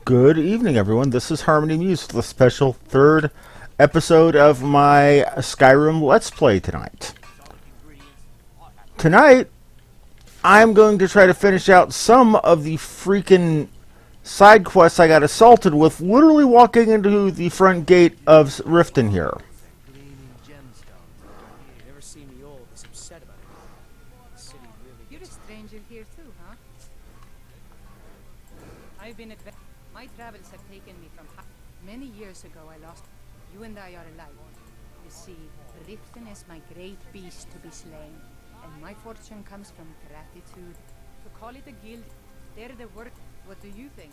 Good evening, everyone. This is Harmony Muse with a special third episode of my Skyrim Let's Play tonight. Tonight, I'm going to try to finish out some of the freaking side quests I got assaulted with, literally walking into the front gate of Riften here. You're a stranger here too, huh? I've been my travels have taken me from many years ago. I lost. You and I are alike. You see, Riften is my great beast to be slain, and my fortune comes from gratitude. To call it a guild, they're the work. What do you think?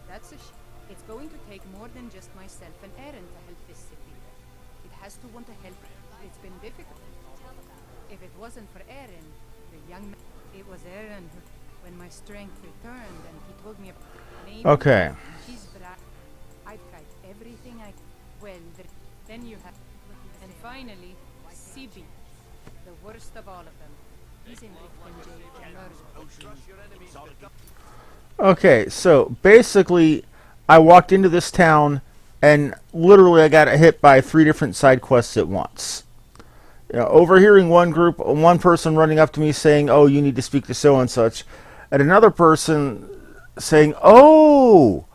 That's it's going to take more than just myself and Aaron to help this city. It has to want to help. It's been difficult. If it wasn't for Aaron, the young man, it was Aaron who, when my strength returned and he told me about Okay. I've tried everything I well, then you have, and finally, CB, the worst of all of them. He's in Riften jail for murder. Okay, so basically, I walked into this town and literally I got hit by 3 different side quests at once. You know, overhearing one person running up to me saying, "Oh, you need to speak to so and such," and another person saying, "Oh,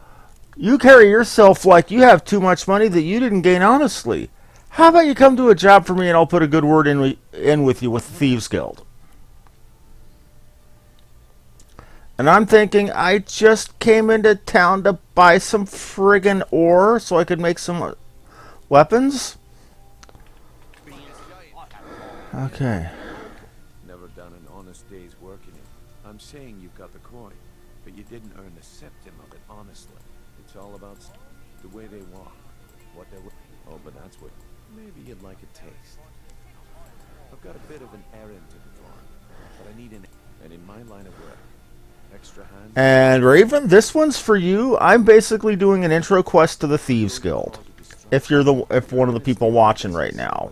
you carry yourself like you have too much money that you didn't gain honestly. How about you come do a job for me and I'll put a good word in with you with the Thieves Guild?" And I'm thinking, I just came into town to buy some friggin' ore so I could make some weapons? Okay. Never done an honest day's work in it. I'm saying you've got the coin, but you didn't earn the septim of it honestly. It's all about the way they walk, what they oh, but that's what maybe you'd like a taste. I've got a bit of an errand to perform, but I need and in my line of work, extra hands. And Raven, this one's for you. I'm basically doing an intro quest to the Thieves Guild. If one of the people watching right now.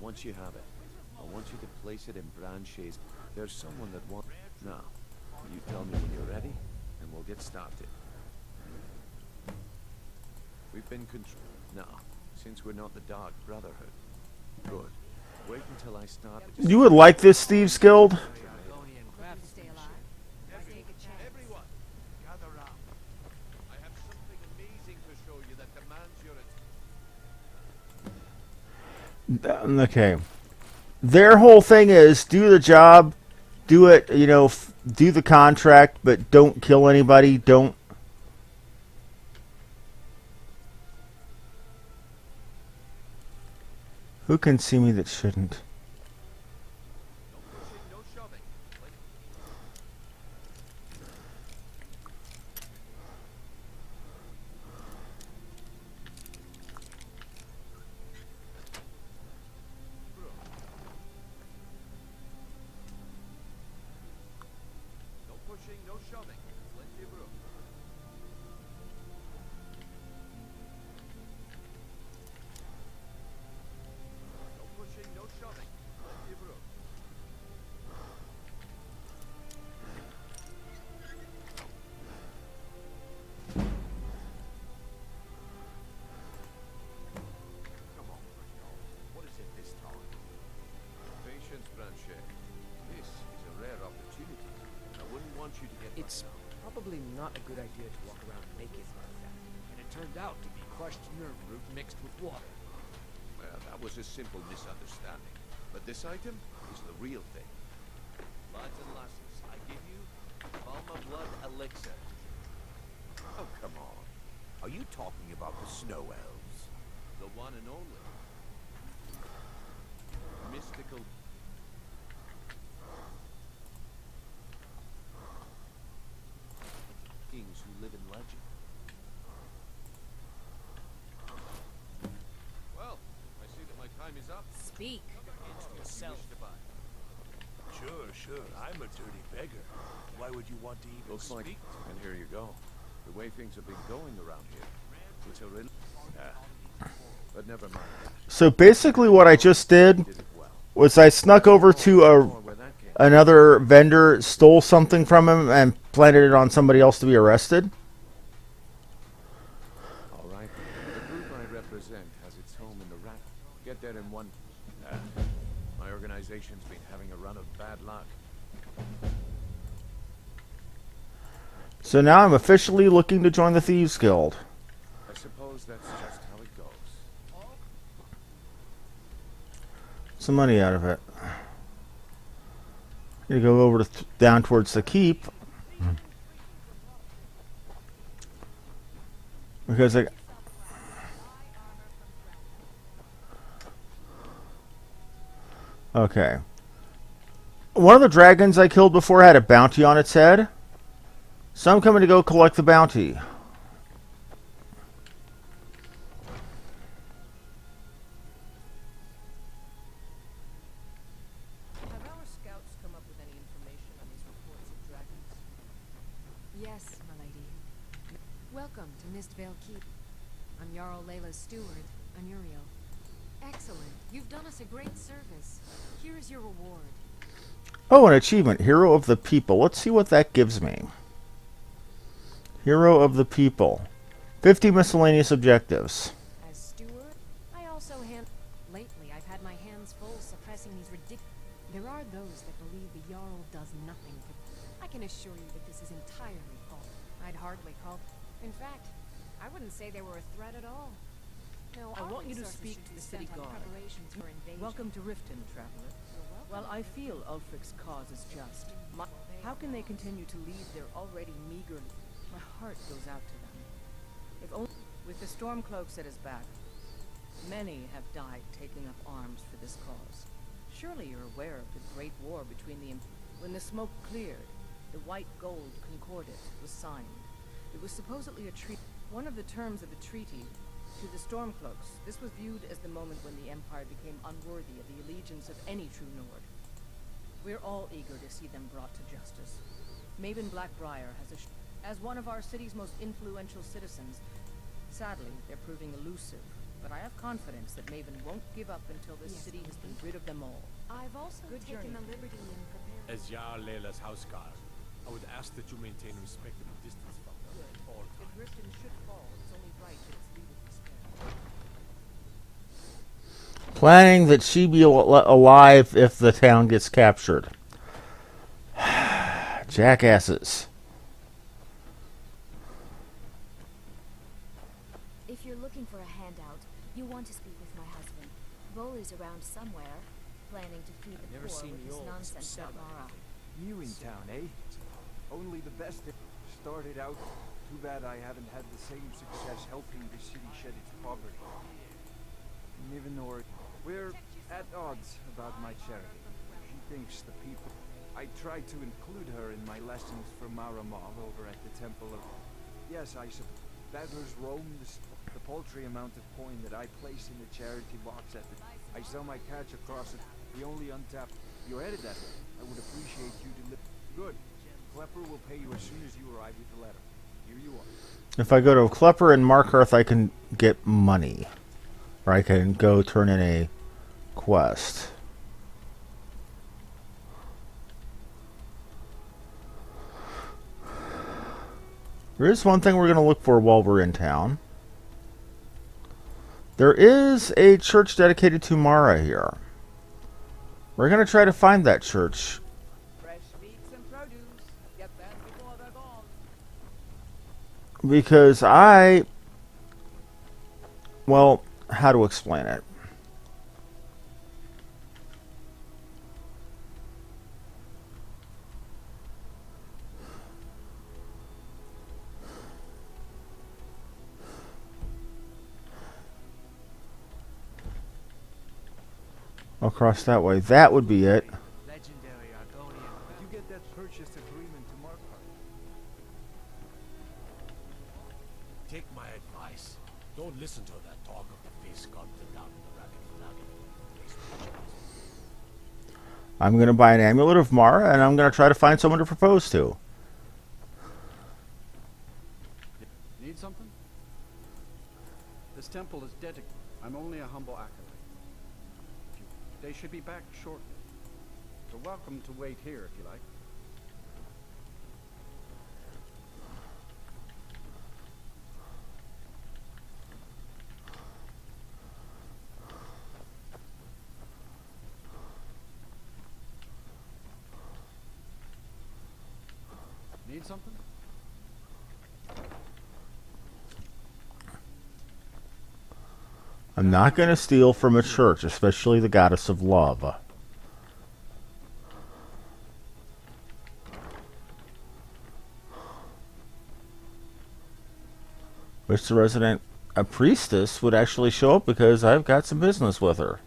Once you have it, I want you to place it in branches. There's someone that wants. Now, you tell me when you're ready, and we'll get started. We've been now, since we're not the Dark Brotherhood. Good. Wait until I start. You would like this Thieves Guild? Everyone, gather round. I have something amazing to show you that demands your Okay. Their whole thing is do the job, do it, do the contract, but don't kill anybody, don't. Who can see me that shouldn't? no shoving. No pushing, no shoving. Plenty of room. No pushing, no shoving. Plenty of room. Come on, what is it this time? Patience, Branche. This is a rare opportunity. I wouldn't want you to get. It's probably not a good idea to walk around naked like that. And it turned out to be crushed nerve root mixed with water. Well, that was a simple misunderstanding. But this item is the real thing. Lads and lasses, I give you Alma Blood Elixir. Oh, come on. Are you talking about the Snow Elves? The one and only. Mystical. Kings who live in legend. Well, I see that my time is up. Speak. Yourself. Sure. I'm a dirty beggar. Why would you want to even Looks like, speak? and here you go. The way things have been going around here, it's a real. But never mind that. So basically what I just did You did it well. was I snuck over to More where that came from. another vendor, stole something from him, and planted it on somebody else to be arrested. All right. The group I represent has its home in the rat. Get there in one. My organization's been having a run of bad luck. So now I'm officially looking to join the Thieves Guild. I suppose that's just how it goes. Some money out of it. Gonna go over to down towards the keep. Because I... Okay. One of the dragons I killed before had a bounty on its head. So I'm coming to go collect the bounty. Have our scouts come up with any information on these reports of dragons? Yes, my lady. Welcome to Mistvale Keep. I'm Jarl Layla's steward, Anuriel. Excellent. You've done us a great service. Here is your reward. Oh, an achievement. Hero of the People. Let's see what that gives me. Hero of the People. 50 miscellaneous objectives. As steward, I also Lately, I've had my hands full suppressing these ridiculous... There are those that believe the Jarl does nothing for... I can assure you that this is entirely false. I'd hardly call... In fact, I wouldn't say they were a threat at all. No, I our want you to resources speak should to be the city spent on guard. preparations for invasion. Welcome to Riften, traveler. While I feel Ulfric's cause is just, how can they continue to lead their already meager... My heart goes out to them. If only... With the Stormcloaks at his back, many have died taking up arms for this cause. Surely you're aware of the Great War between the... When the smoke cleared, the White Gold Concordat was signed. It was supposedly a treaty. One of the terms of the treaty, to the Stormcloaks, this was viewed as the moment when the Empire became unworthy of the allegiance of any true Nord. We're all eager to see them brought to justice. Maven Blackbriar has as one of our city's most influential citizens. Sadly, they're proving elusive, but I have confidence that Maven won't give up until this city has been rid of them all. I've also Good taken journey. the liberty in preparing... As Jarl Layla's houseguard, I would ask that you maintain a respectable distance from them at all If times. Riften should fall, it's only right that its leader be spared. Planning that she be alive if the town gets captured. Jackasses. If you're looking for a handout, you want to speak with my husband. Bull is around somewhere, planning to feed the Never poor seen with the his old nonsense about Mara. New in town, eh? Only the best started out. Too bad I haven't had the same success helping the city shed its poverty. Nivenor, we're at odds about my charity. She thinks the people... I tried to include her in my lessons for Maramov over at the Temple of... Yes, I suppose. Battlers roam the paltry amount of coin that I place in the charity box at the... I sell my catch across it, the only untapped... You're headed that way. I would appreciate you to... Good. Klepper will pay you as soon as you arrive with the letter. Here you are. If I go to Klepper and Markarth, I can get money. Or I can go turn in a quest. There is one thing we're going to look for while we're in town. There is a church dedicated to Mara here. We're going to try to find that church. Fresh meats and produce. Get that before they're gone. Because well, how to explain it? Across that way. That would be it. Legendary Argonian. Did you get that purchase agreement to Markarth? Take my advice. Don't listen to that talk of the face sculpted down in the ragged flagon. I'm going to buy an amulet of Mara, and I'm going to try to find someone to propose to. Need something? The This temple is dedicated. I'm only a humble acolyte. They should be back shortly. You're welcome to wait here if you like. Need something? I'm not going to steal from a church, especially the goddess of love. Wish the resident a priestess would actually show up because I've got some business with her.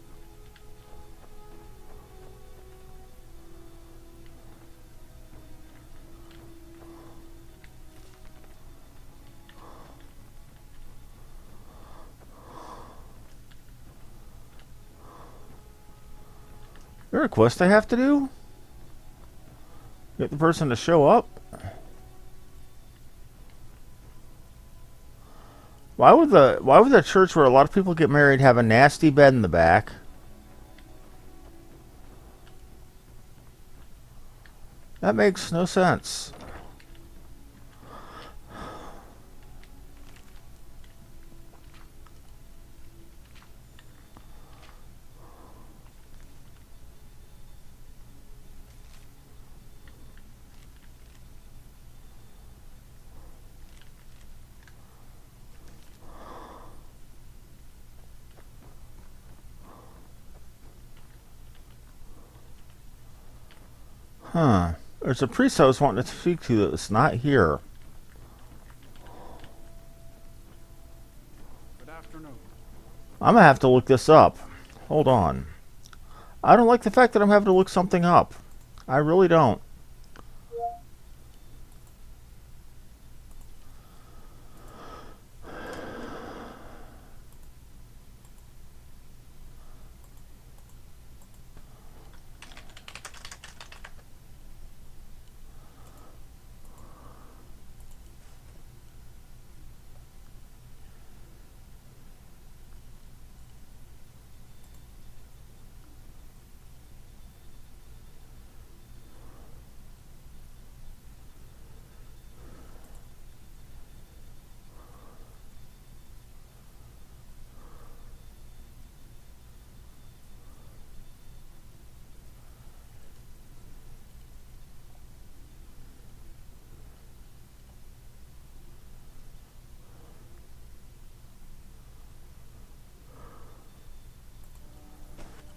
Is there a quest I have to do? Get the person to show up? Why would the church where a lot of people get married have a nasty bed in the back? That makes no sense. Huh. There's a priest I was wanting to speak to that's not here. Good afternoon. I'm gonna have to look this up. Hold on. I don't like the fact that I'm having to look something up. I really don't.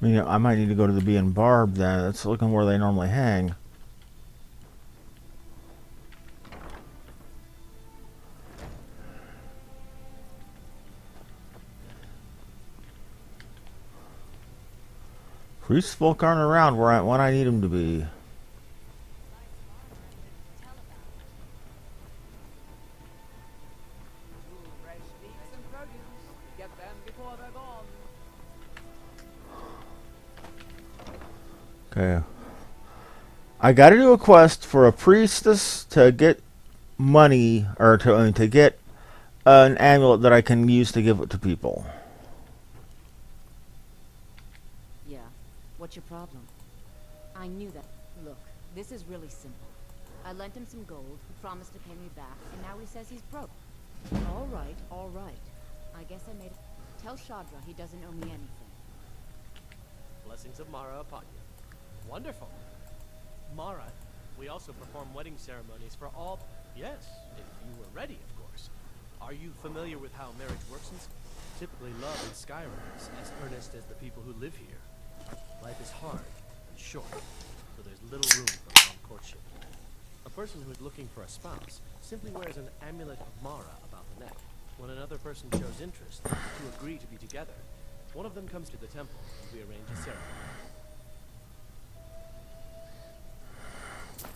I mean, I might need to go to the Bee and Barb then. That's looking where they normally hang. Priest folk aren't around when I need them to be. Fresh meats and produce. Get them before they're gone. Okay. I got to do a quest for a priestess to get money, or to get an amulet that I can use to give it to people. Yeah. What's your problem? I knew that. Look, this is really simple. I lent him some gold, he promised to pay me back, and now he says he's broke. All right, all right. I guess I made it. Tell Shadra he doesn't owe me anything. Blessings of Mara upon you. Wonderful. Mara, we also perform wedding ceremonies for all... Yes, if you were ready, of course. Are you familiar with how marriage works in Typically love in Skyrim is as earnest as the people who live here. Life is hard and short, so there's little room for long courtship. A person who is looking for a spouse simply wears an amulet of Mara about the neck. When another person shows interest to agree to be together, one of them comes to the temple and we arrange a ceremony.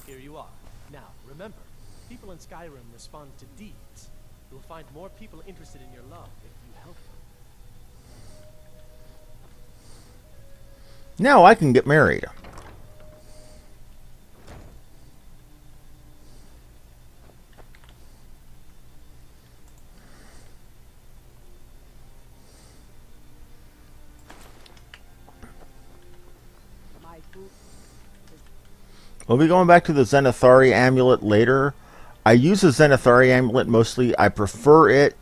Here you are. Now, remember, people in Skyrim respond to deeds. You'll find more people interested in your love if you help them. Now I can get married. We'll be going back to the Zenithari amulet later. I use the Zenithari amulet mostly. I prefer the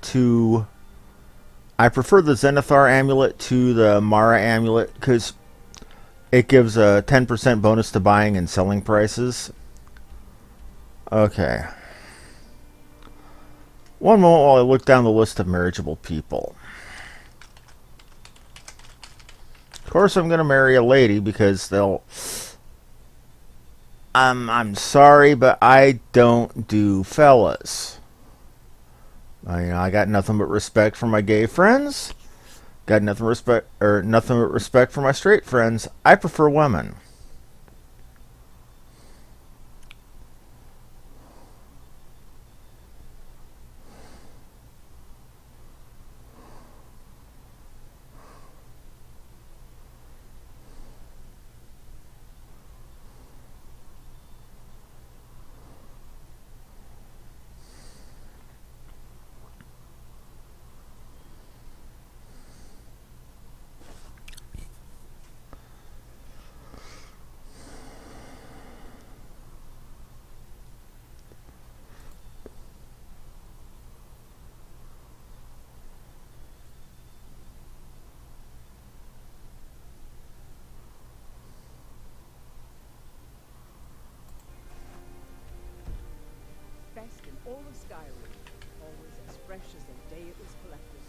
Zenithar amulet to the Mara amulet because it gives a 10% bonus to buying and selling prices. Okay. One moment while I look down the list of marriageable people. Of course, I'm going to marry a lady because they'll... I'm sorry, but I don't do fellas. I got nothing but respect for my gay friends. Got nothing but respect for my straight friends. I prefer women. Best in all of Skyrim. Always as fresh as the day it was collected.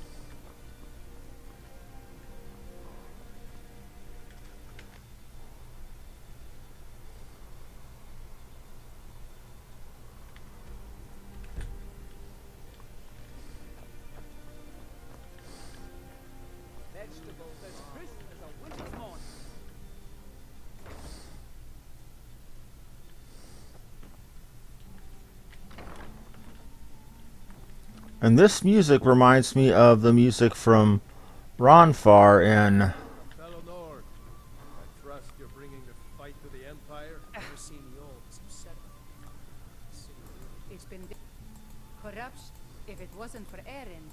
Vegetables as crisp as a winter's morning. And this music reminds me of the music from Ronfar in... Fellow Nord, I trust you're bringing the fight to the Empire. Never seen the old as upset. It's been corruption. If it wasn't for Eren,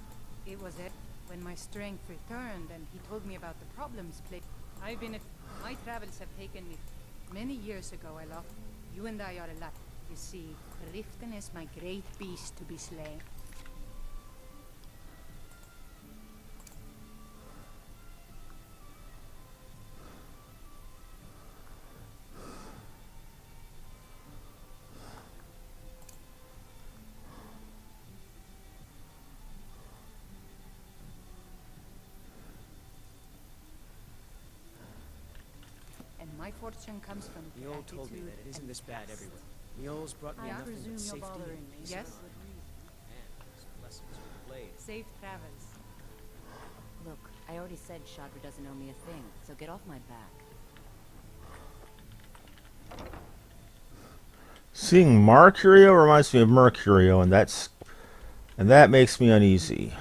it was it. When my strength returned and he told me about the problems I've been my travels have taken me many years ago. I lost you and I are alive. You see, Riften is my great beast to be slain. My fortune comes from The old told me that it isn't this bad everywhere. The old's brought me nothing but safety and peace. Yes? And his blessings with the blade. Safe travels. Look, I already said Shadra doesn't owe me a thing, so get off my back. Seeing Marcurio reminds me of Mercurio, and that makes me uneasy.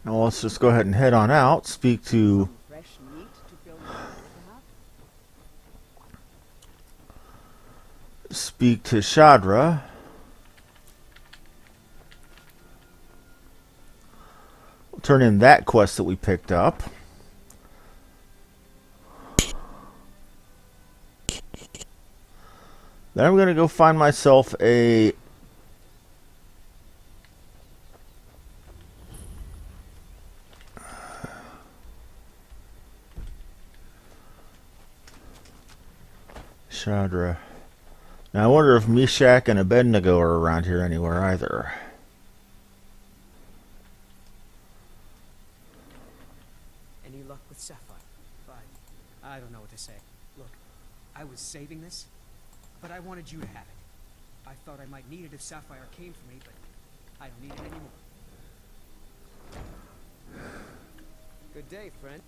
Now let's just go ahead and head on out. Speak to Shadra. We'll turn in that quest that we picked up. Then I'm going to go find myself a Shadra. Now I wonder if Meshach and Abednego are around here anywhere either. Any luck with Sapphire? I don't know what to say. Look, I was saving this, but I wanted you to have it. I thought I might need it if Sapphire came for me, but I don't need it anymore. Good day, friend.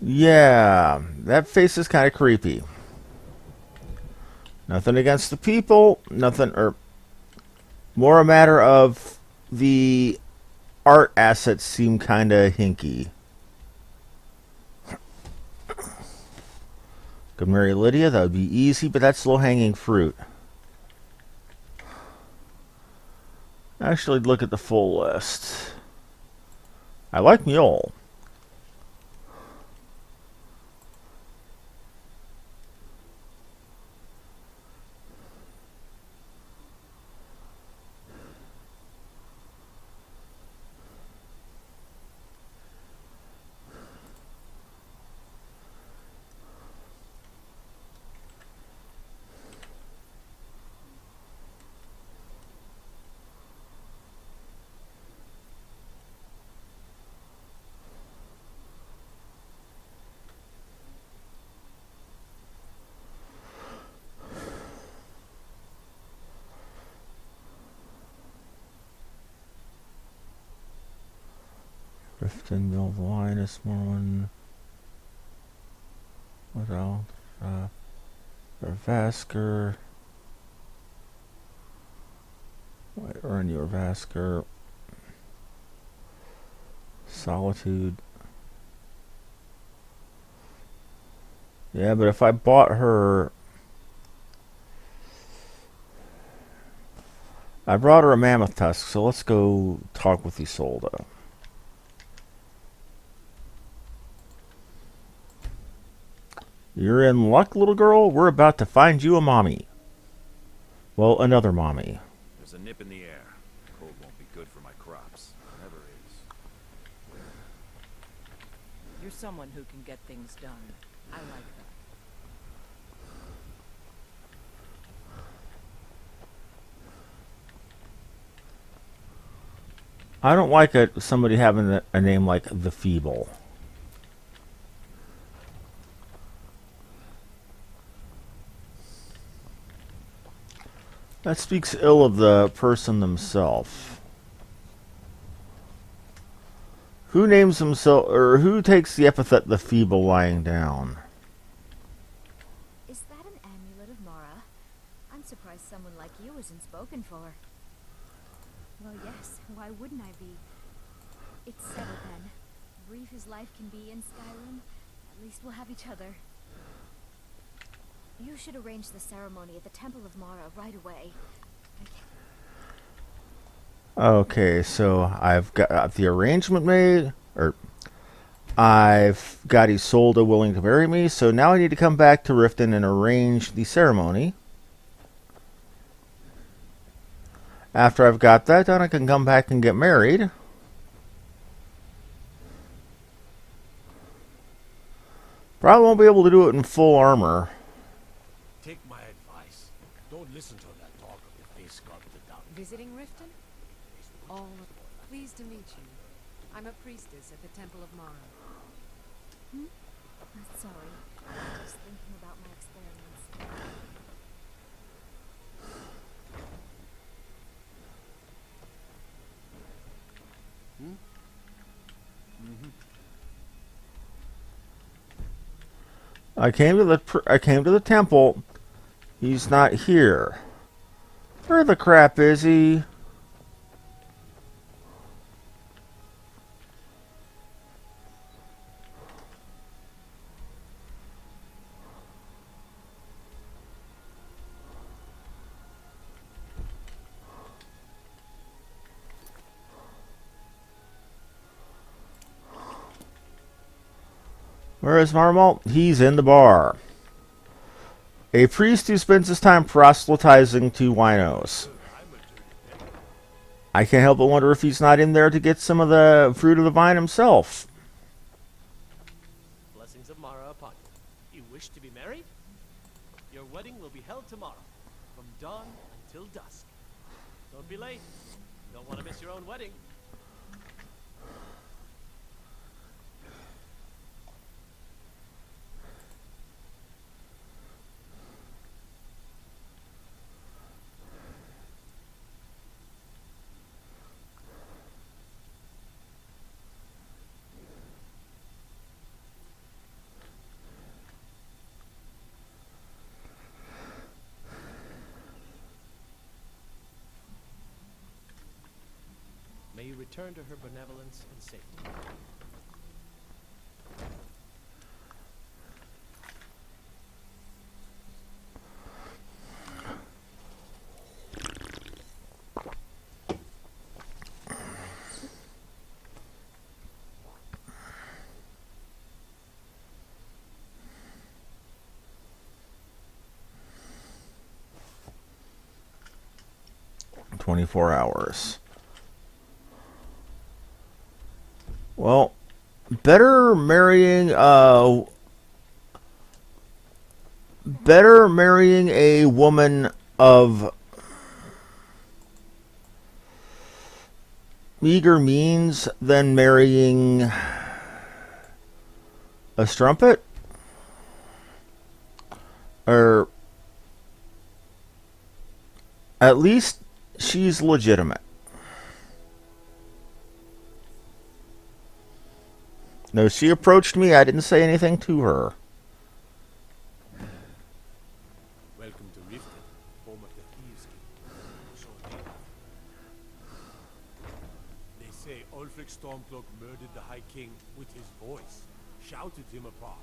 Yeah, that face is kind of creepy. Nothing against the people, nothing, or more a matter of the art assets seem kind of hinky. Could marry Lydia, that would be easy, but that's low-hanging fruit. Actually, look at the full list. I like Mule. Riften, Mill, Linus, Morwen. What else? Vasker. Earn your Vasker. Solitude. Yeah, but if I bought her... I brought her a mammoth tusk, so let's go talk with Isolde. You're in luck, little girl. We're about to find you a mommy. Well, another mommy. There's a nip in the air. Cold won't be good for my crops. Never is. You're someone who can get things done. I like that. I don't like somebody having a name like the Feeble. That speaks ill of the person themselves. Who names himself, or who takes the epithet the Feeble lying down? Is that an amulet of Mara? I'm surprised someone like you isn't spoken for. Well, yes. Why wouldn't I be? It's settled then. Brief as life can be in Skyrim, at least we'll have each other. You should arrange the ceremony at the Temple of Mara right away. Okay, so I've got the arrangement made, or I've got Isolde willing to marry me, so now I need to come back to Riften and arrange the ceremony. After I've got that done, I can come back and get married. Probably won't be able to do it in full armor. Take my advice. Don't listen to that talk of the face sculpted down. Visiting Riften? Pleased to meet you. I'm a priestess at the Temple of Mara. Sorry. I'm just thinking about my experiments. I came to the temple. He's not here. Where the crap is he? Where is Marmont? He's in the bar. A priest who spends his time proselytizing to winos. I can't help but wonder if he's not in there to get some of the fruit of the vine himself. Blessings of Mara upon you. You wish to be married? Your wedding will be held tomorrow, from dawn until dusk. Don't be late. You don't want to miss your own wedding. May you return to her benevolence and safety. 24 hours. Well, better marrying a woman of meager means than marrying a strumpet, or at least she's legitimate. No, she approached me. I didn't say anything to her. Welcome to Riften, home of the Thieves King. They say Ulfric Stormcloak murdered the High King with his voice, shouted him apart.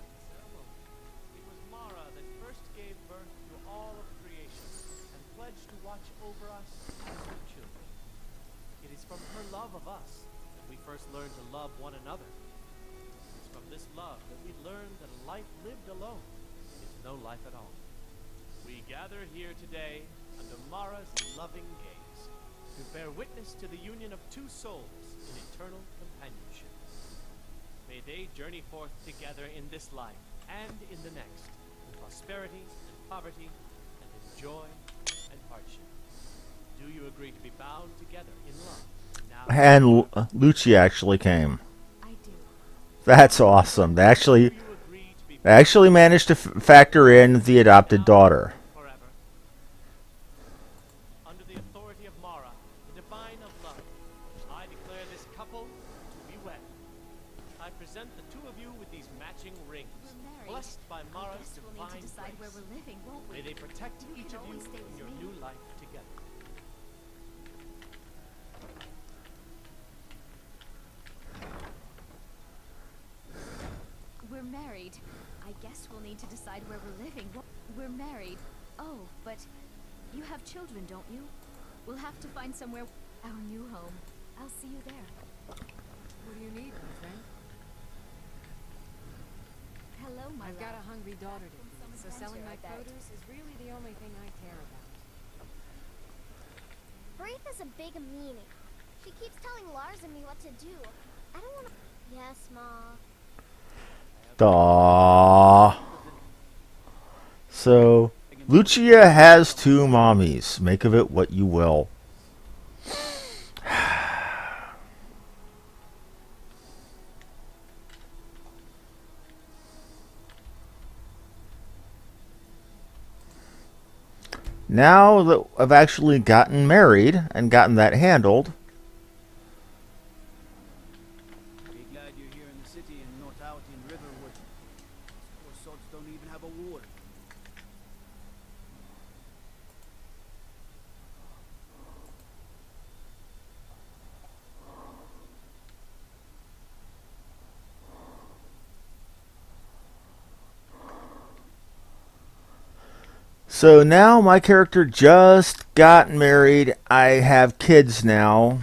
It was Mara that first gave birth to all of creation and pledged to watch over us as her children. It is from her love of us that we first learned to love one another. It's from this love that we learned that a life lived alone is no life at all. We gather here today under Mara's loving gaze to bear witness to the union of two souls in eternal companionship. May they journey forth together in this life and in the next, in prosperity and poverty, and in joy and hardship. Do you agree to be bound together in love? Now, And Lucia actually came. I do. That's awesome. They do you agree to be actually managed to factor in the adopted daughter. forever? Under the authority of Mara, the divine of love, I declare this couple to be wed. I present the two of you with these matching rings, We're married. blessed by Mara's Guess we'll need divine to decide where grace. we're living, won't we? May they protect You each can of you always stay in with your me. new life together. We're married. I guess we'll need to decide where we're living. We're married. Oh, but you have children, don't you? We'll have to find somewhere. Our new home. I'll see you there. What do you need, my friend? Hello, my I've got a love. hungry daughter to feed, so selling my produce is really the only thing I care about. Braith is a big meanie. She keeps telling Lars and me what to do. I don't want to. Yes, Ma. Aww. So, Lucia has two mommies. Make of it what you will. Now that I've actually gotten married and gotten that handled, Be glad you're here in the city and not out in Riverwood. Poor sods don't even have a ward. so now my character just got married. I have kids now.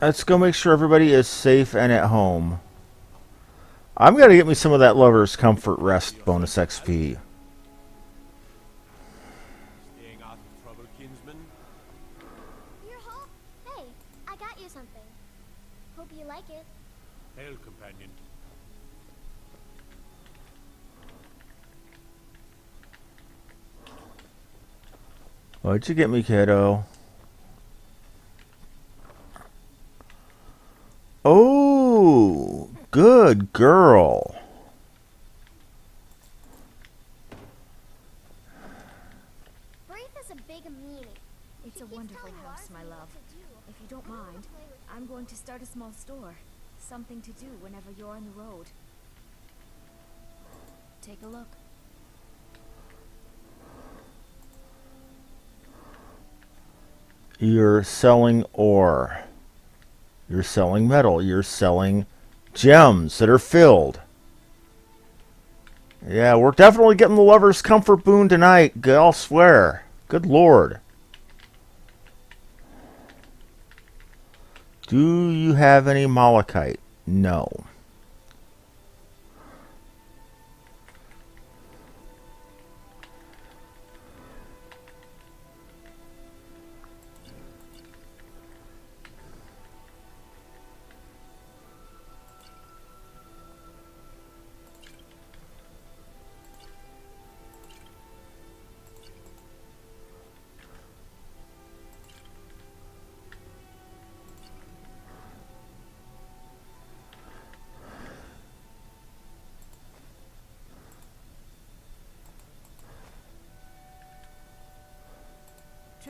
Let's go make sure everybody is safe and at home. I'm going to get me some of that Lover's Comfort Rest bonus XP. Staying out of trouble, kinsman? You're home. Hey, I got you something. Hope you like it. Hail, companion. What'd you get me, kiddo? Oh, good girl. Braith is a big meanie. It's She a keeps wonderful telling house, Lars my and me love. what to do. If you don't I wanna mind, play with I'm going to start a small store. Something to do whenever you're on the road. Take a look. You're selling ore. You're selling metal. You're selling gems that are filled. Yeah, we're definitely getting the Lover's Comfort boon tonight. I'll swear. Good lord. Do you have any malachite? No.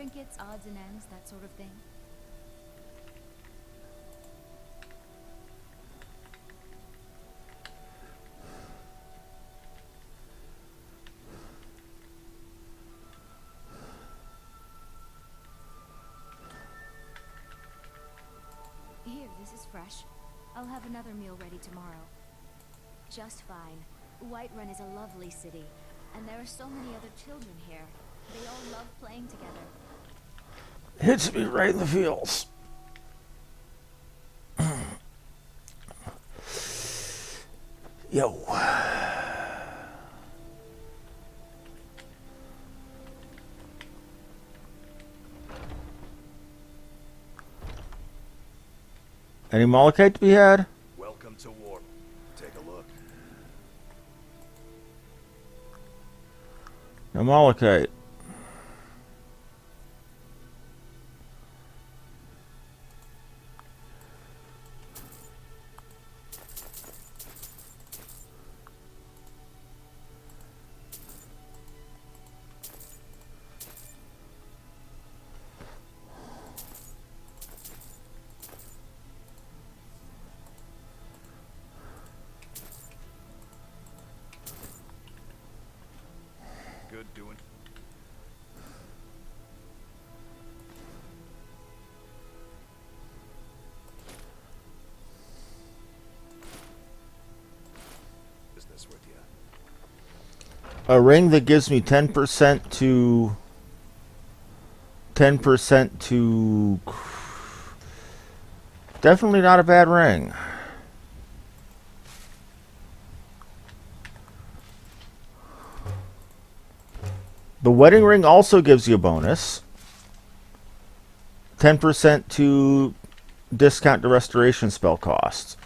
Trinkets, odds and ends, that sort of thing. Here, this is fresh. I'll have another meal ready tomorrow. Just fine. Whiterun is a lovely city, and there are so many other children here. They all love playing together. Hits me right in the feels. Yo. Any Malachite to be had? Welcome to war. Take a look. No Malachite. Good doing. Business with you. A ring that gives me 10% to 10% to definitely not a bad ring. The wedding ring also gives you a bonus. 10% to discount the restoration spell costs.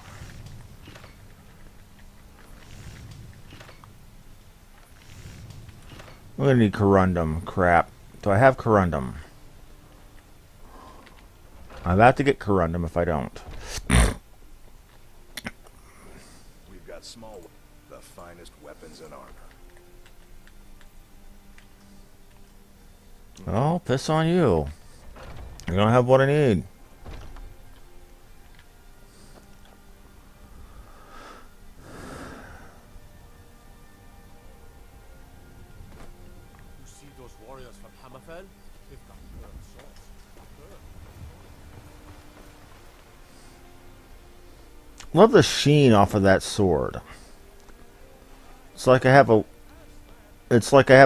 I'm going to need corundum. Crap. Do I have corundum? I'm about to get corundum if I don't. We've got the finest weapons and armor. Oh, piss on you. You don't have what I need. You see those warriors from Hammerfell? They've got good swords. Good. Love the sheen off of that sword. It's like I have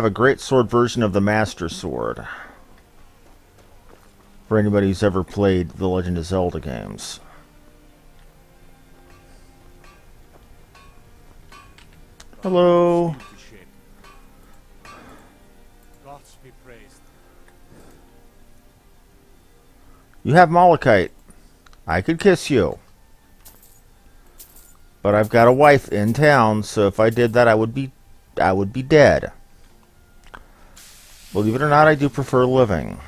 a great sword version of the Master Sword. For anybody who's ever played the Legend of Zelda games. Hello. Gods be praised. You have Malachite. I could kiss you. But I've got a wife in town, so if I did that I would be dead. Believe it or not, I do prefer living.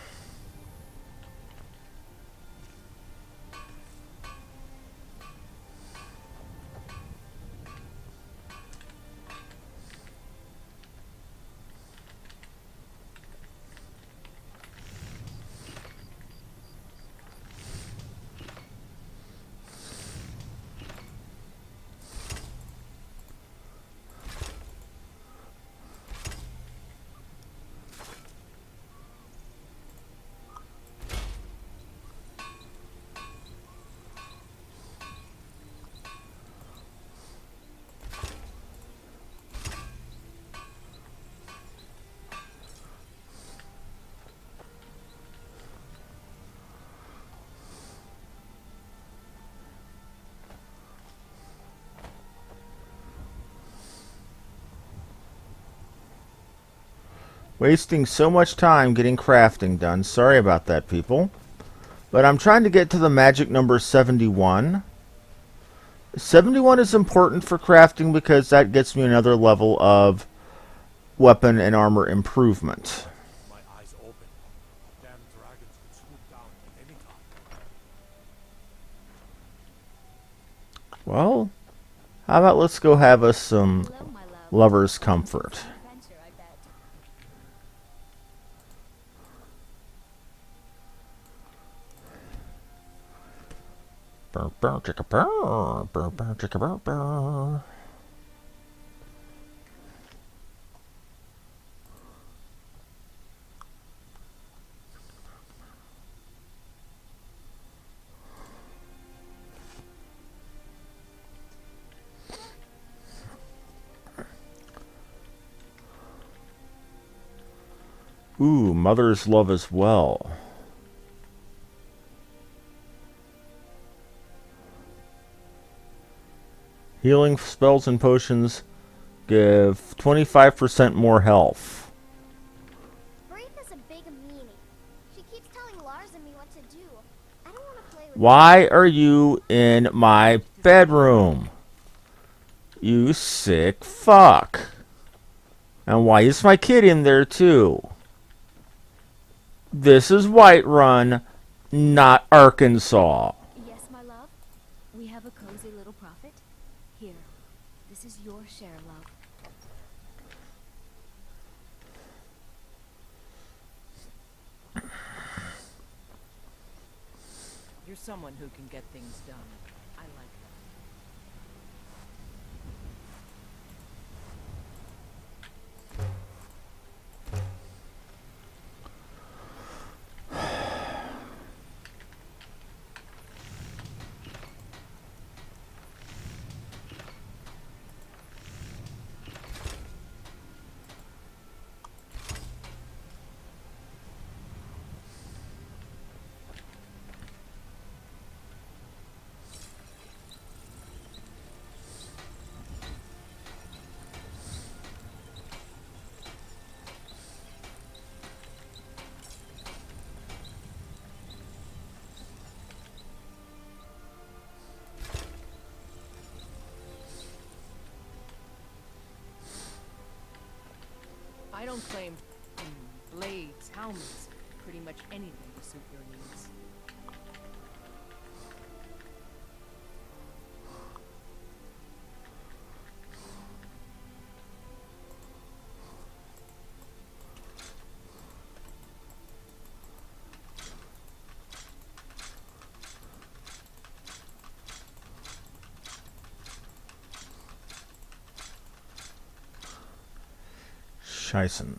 Wasting so much time getting crafting done. Sorry about that, people. But I'm trying to get to the magic number 71. 71 is important for crafting because that gets me another level of weapon and armor improvement. My eyes open. Damn dragons could swoop down at any time. Well, how about let's go have us some Hello, my love. lover's comfort. Adventure, I bet. Burr, burr, chicka, burr, burr, burr, chicka, burr, burr. Ooh, mother's love as well. Healing spells and potions give 25% more health. Brief is a big meanie. She keeps telling Lars and me what to do. I don't want to play with Why are you in my bedroom? You sick fuck. And why is my kid in there too? This is Whiterun, not Arkansas. Yes, my love. We have a cozy little prophet. Here, this is your share, love. You're someone who can get things done. I like I don't claim blades, helmets, pretty much anything to suit your needs. Scheißen.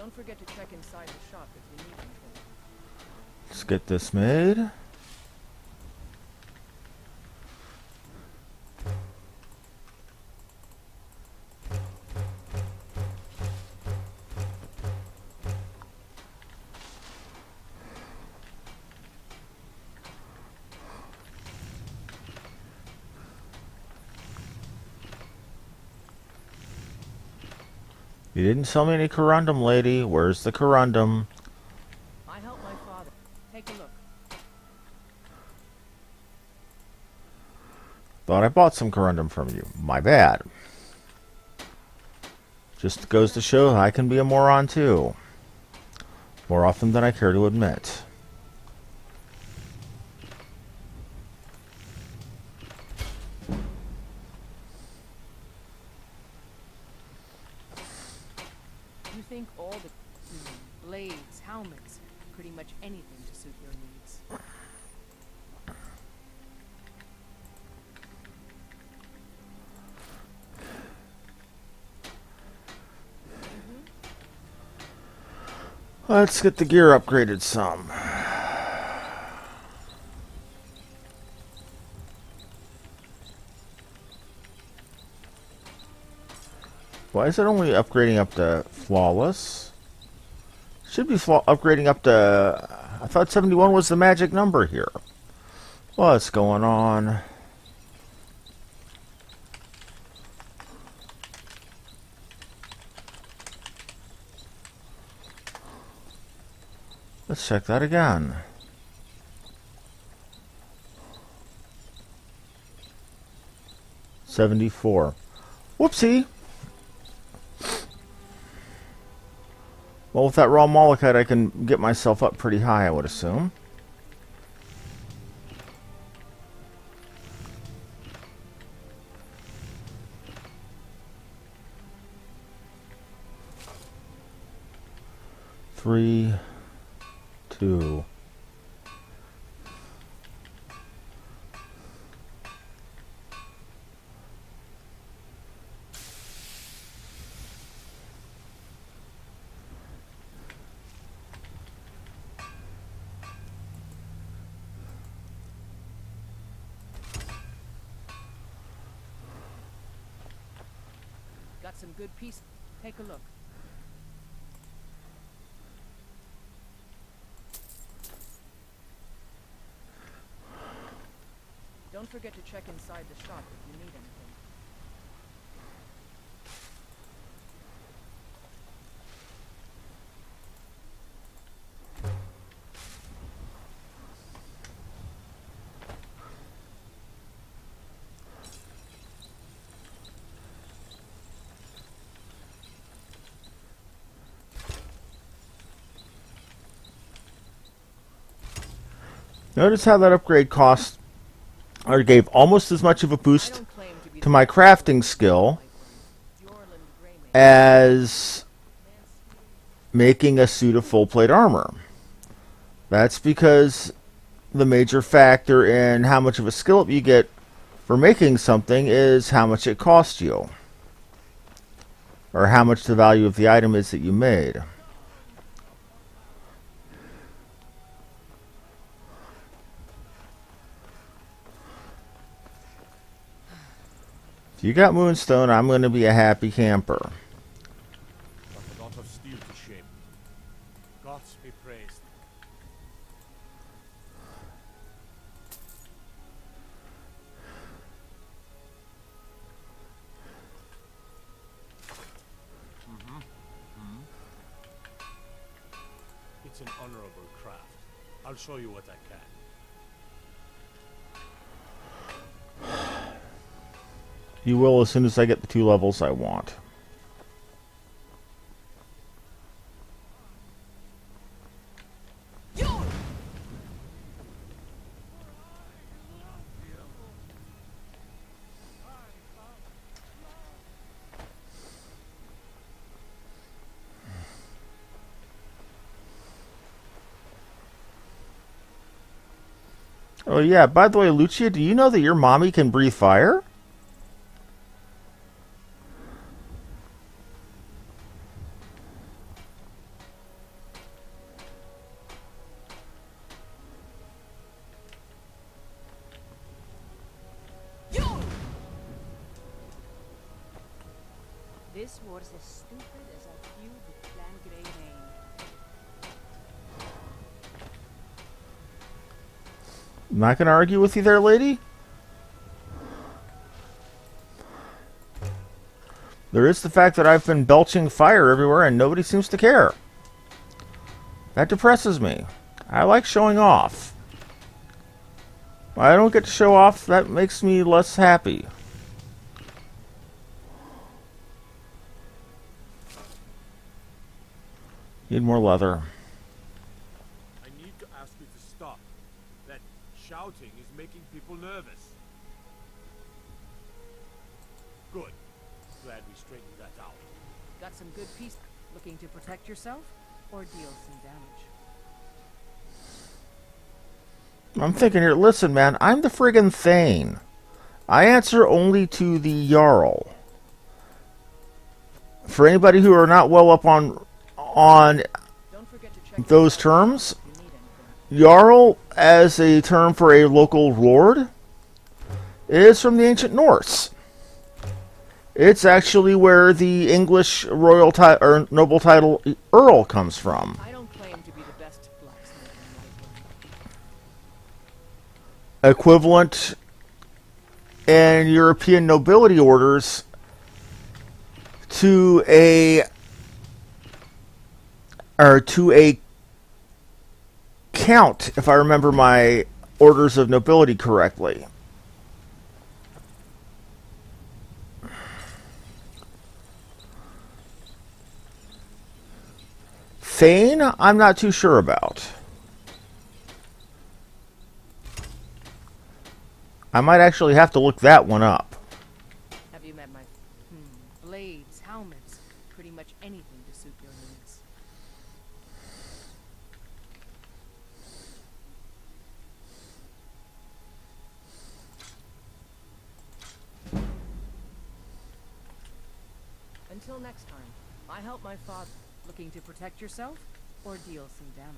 Don't forget to check inside the shop if you need anything. Let's get this made. You didn't sell me any corundum, lady. Where's the corundum? I helped my father. Take a look. Thought I bought some corundum from you. My bad. Just goes to show I can be a moron too. More often than I care to admit. You think all the blades, helmets, pretty much anything to suit your needs. Let's get the gear upgraded some. Why is it only upgrading up to flawless? Should be upgrading up to... I thought 71 was the magic number here. What's going on? Let's check that again. $74. Whoopsie. Well, with that raw malachite, I can get myself up pretty high, I would assume. Three, two. Got some good pieces. Take a look. Don't forget to check inside the shop if you need anything. Notice how that upgrade cost, or gave almost as much of a boost to my crafting skill as making a suit of full plate armor. That's because the major factor in how much of a skill up you get for making something is how much it costs you, or how much the value of the item is that you made. If you got moonstone, I'm going to be a happy camper. Got a lot of steel to shape. Gods be praised. It's an honorable craft. I'll show you what I can. You will as soon as I get the 2 levels I want. Oh yeah, by the way, Lucia, do you know that your mommy can breathe fire? This was as stupid as a few with plan grey rain. I'm not going to argue with you there, lady. There is the fact that I've been belching fire everywhere and nobody seems to care. That depresses me. I like showing off. When I don't get to show off, that makes me less happy. Need more leather. I need to ask you to stop. That shouting is making people nervous. Good. Glad we straightened that out. Got some good pieces. Looking to protect yourself or deal some damage? I'm thinking here, listen man, I'm the friggin' Thane. I answer only to the Jarl. For anybody who are not well up on those terms, Jarl as a term for a local lord is from the ancient Norse. It's actually where the English royal or noble title Earl comes from. I don't equivalent in European nobility orders to a count, if I remember my orders of nobility correctly. Thane, I'm not too sure about. I might actually have to look that one up. Have you met my... blades, helmets, pretty much anything to suit your needs. Until next time, I help my father. Looking to protect yourself or deal some damage?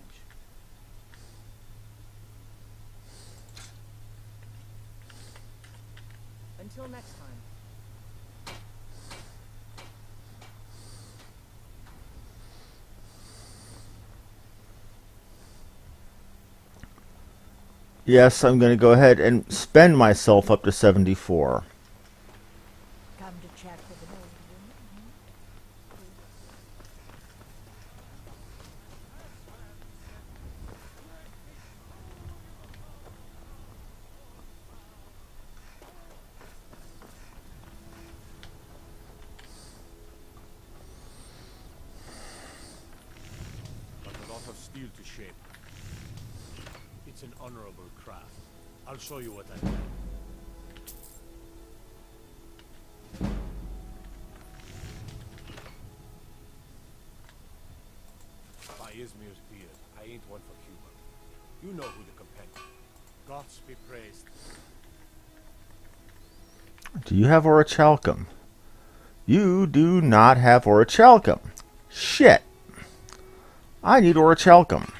Until next time. Yes, I'm going to go ahead and spend myself up to 74. Come to chat with an old woman? Got a lot of steel to shape. It's an honorable craft. I'll show you what I mean. By Izmir's beard, I ain't one for humor. You know who the companion. Gods be praised. Do you have orichalcum? You do not have orichalcum. Shit. I need orichalcum.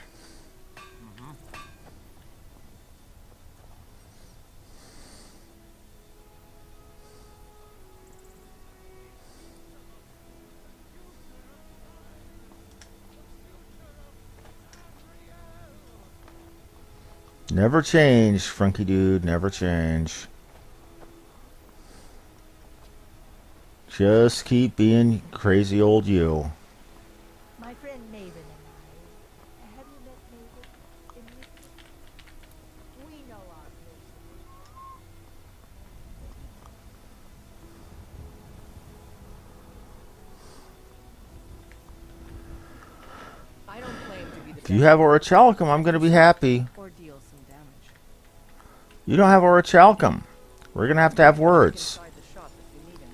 Never change, Frankie dude. Never change. Just keep being crazy old you. My friend Maven and I. Have you met Maven? In Riften? We know our place. I don't claim to be the If you have orichalcum, I'm going to be happy. or deal some damage. You don't have orichalcum. We're going to have words. Inside the shop if you need him.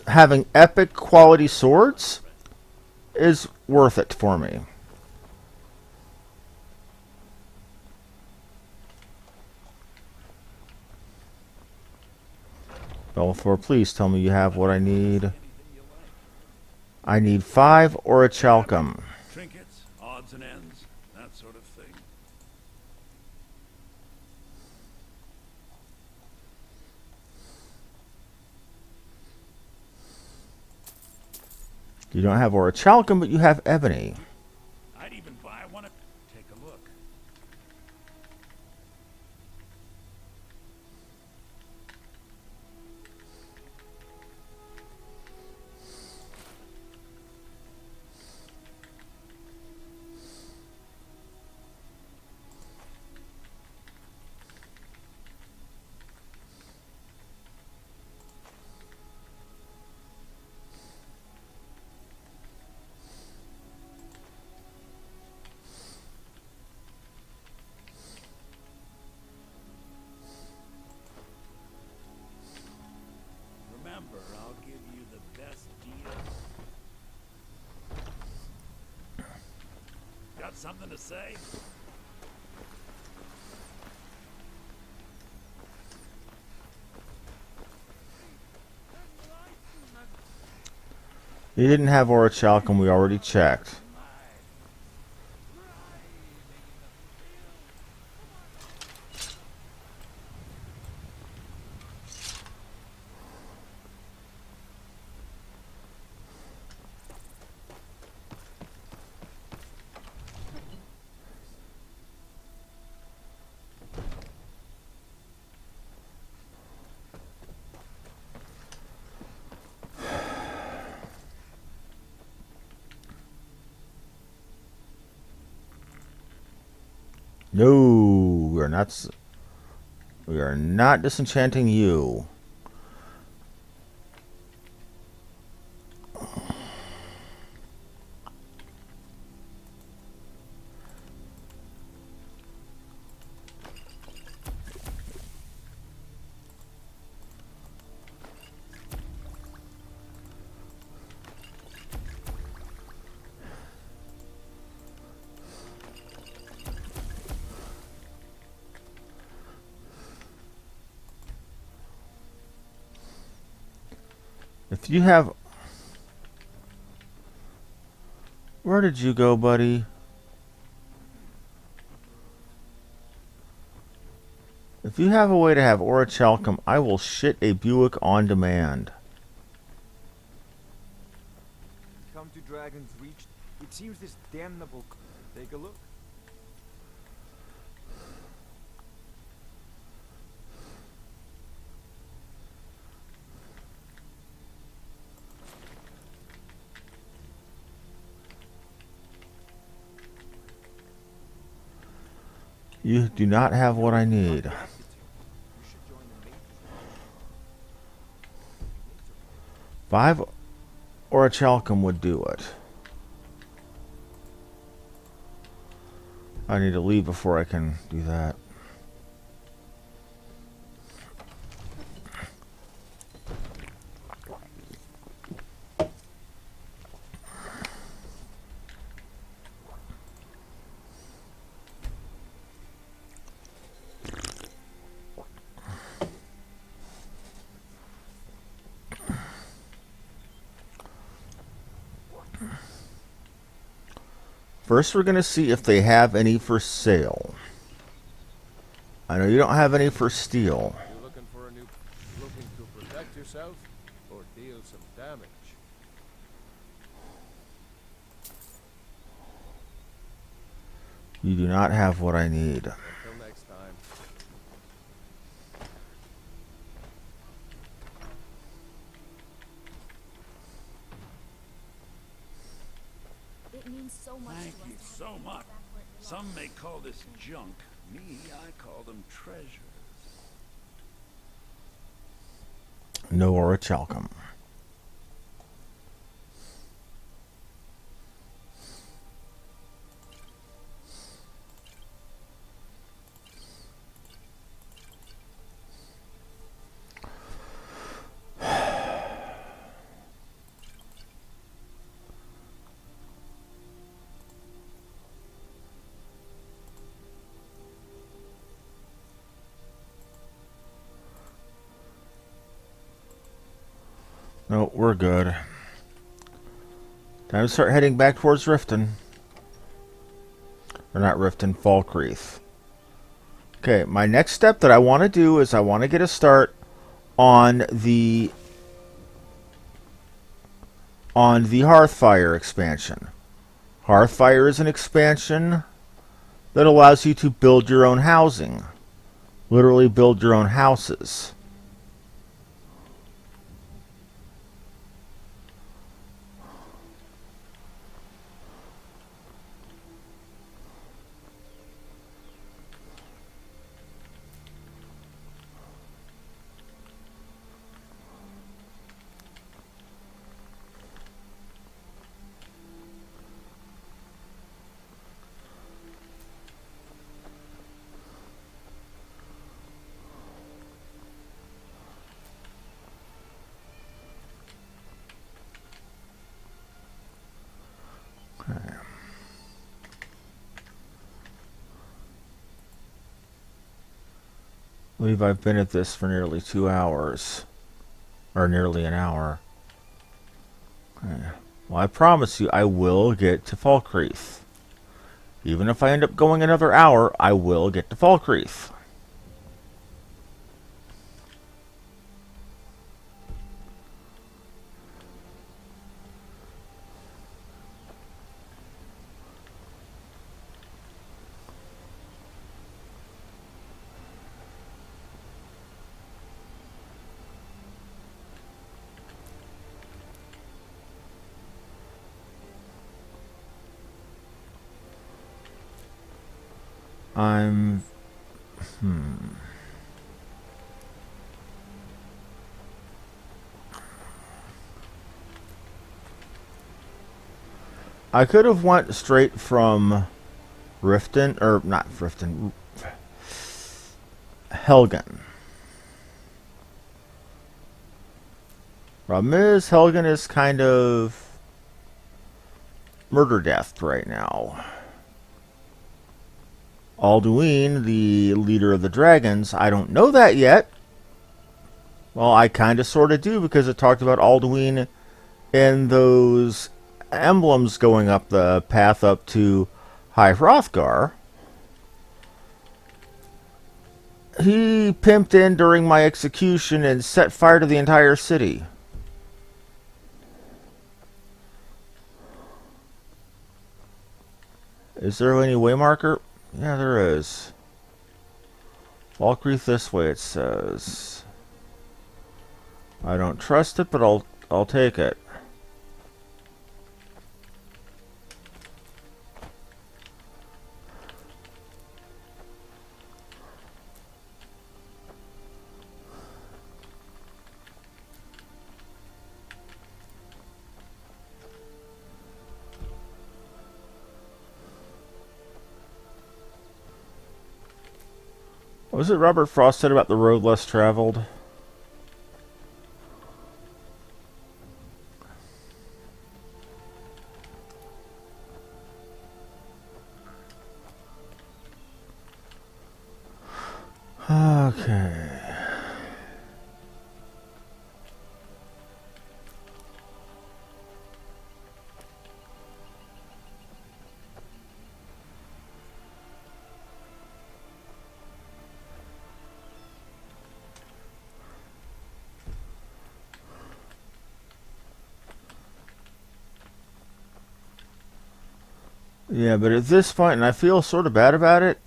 Having epic quality swords is worth it for me. Belthor, please tell me you have what I need. I need 5 orichalcum. Trinkets, odds and ends, that sort of thing. You don't have orichalcum, but you have ebony. I'd even buy one. Take a look. Remember, I'll give you the best deal. Got something to say? You didn't have orichalcum, we already checked. No, we are not. We are not disenchanting you. If you have... Where did you go, buddy? If you have a way to have orichalcum, I will shit a Buick on demand. Come to Dragon's Reach. It seems this damnable... Take a look. You do not have what I need. You should join the major. 5 orichalcum would do it. I need to leave before I can do that. First, we're going to see if they have any for sale. I know you don't have any for steel. You looking for a new... Looking to protect yourself or deal some damage? You do not have what I need. Until next time. It means so much Thank to us you to have so you much. back where it belongs. Some may call this junk. Me, I call them treasures. No orichalcum. No, we're good. Time to start heading back towards Riften. Or not Riften, Falkreath. Okay, my next step that I want to do is I want to get a start on the Hearthfire expansion. Hearthfire is an expansion that allows you to build your own housing. Literally build your own houses. I believe I've been at this for nearly 2 hours. Or nearly an hour. Okay. Well, I promise you, I will get to Falkreath. Even if I end up going another hour, I will get to Falkreath. I could have went straight from Riften, or not Riften, Helgen. Problem is, Helgen is kind of murder death right now. Alduin, the leader of the dragons, I don't know that yet. Well, I kind of sort of do, because it talked about Alduin and those emblems going up the path up to High Hrothgar. He pimped in during my execution and set fire to the entire city. Is there any waymarker? Yeah, there is. Falkreath this way, it says. I don't trust it, but I'll take it. What was it Robert Frost said about the road less traveled? Okay. Yeah, but at this point, and I feel sort of bad about it,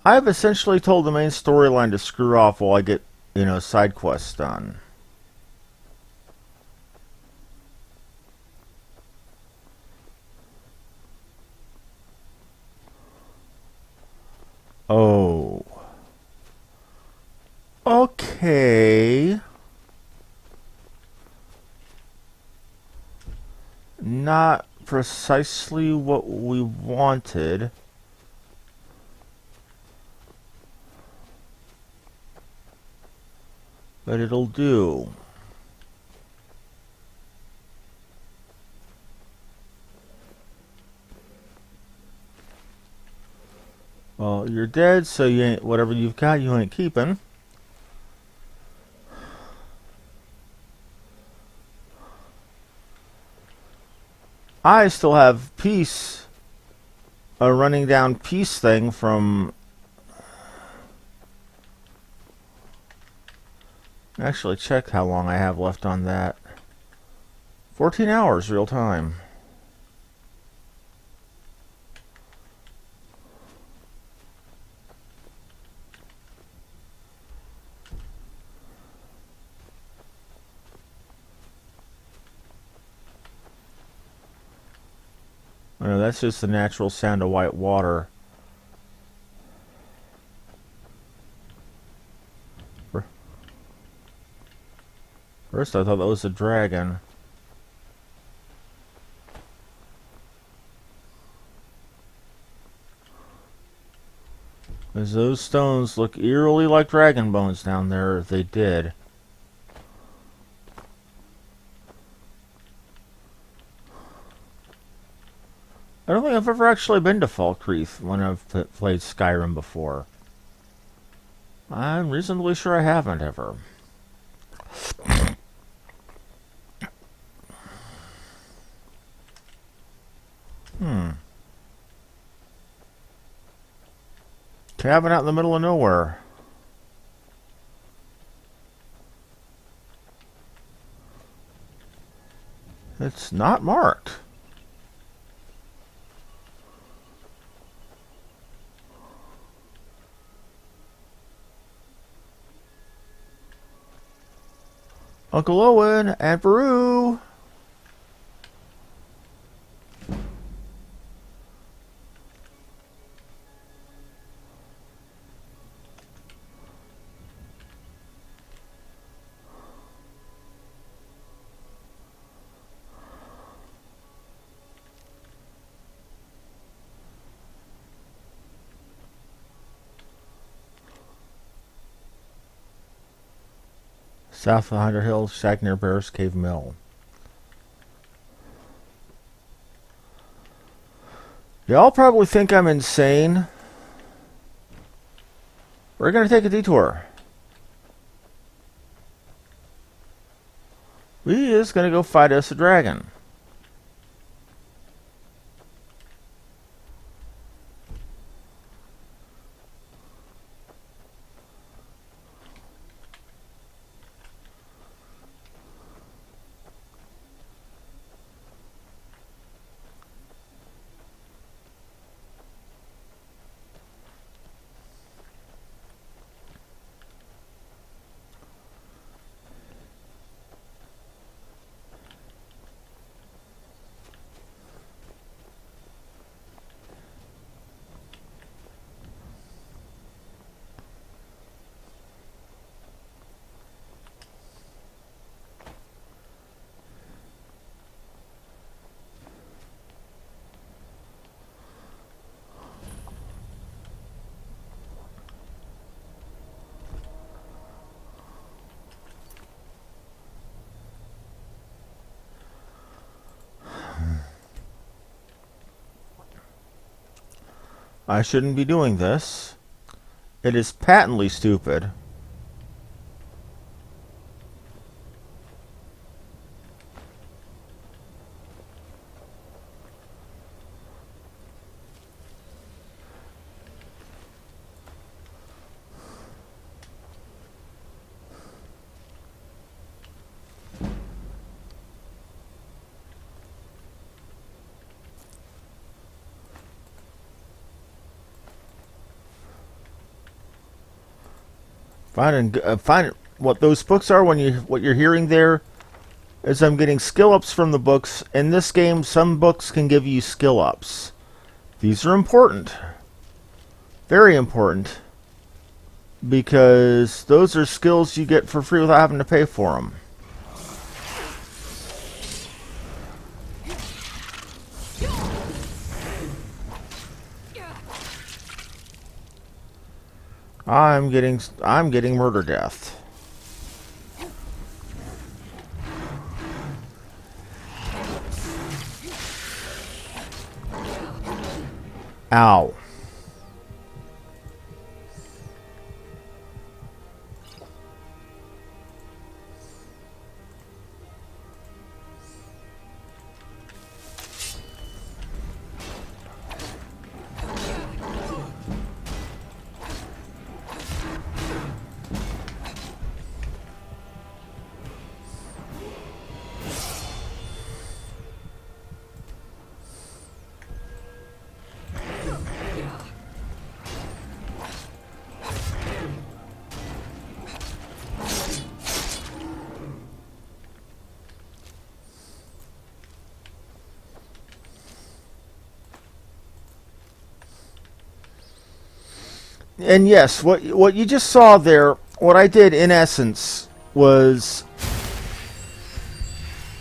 I've essentially told the main storyline to screw off while I get, side quests done. Oh. Okay. Not precisely what we wanted. But it'll do. Well, you're dead, so you ain't, whatever you've got, you ain't keeping. I still have peace, a running down peace thing from... Actually, check how long I have left on that. 14 hours real time. No, that's just the natural sound of white water. First I thought that was a dragon. As those stones look eerily like dragon bones down there, they did. I don't think I've ever actually been to Falkreath when I've played Skyrim before. I'm reasonably sure I haven't ever. Cabin out in the middle of nowhere. It's not marked. Uncle Owen and Peru. South of Hunter Hills, shack near Bears Cave Mill. Y'all probably think I'm insane. We're going to take a detour. We is going to go fight us a dragon. I shouldn't be doing this. It is patently stupid. Find what those books are. What you're hearing there is I'm getting skill ups from the books. In this game, some books can give you skill ups. These are important, very important, because those are skills you get for free without having to pay for them. I'm getting murder death. Ow. And yes, what you just saw there, what I did in essence was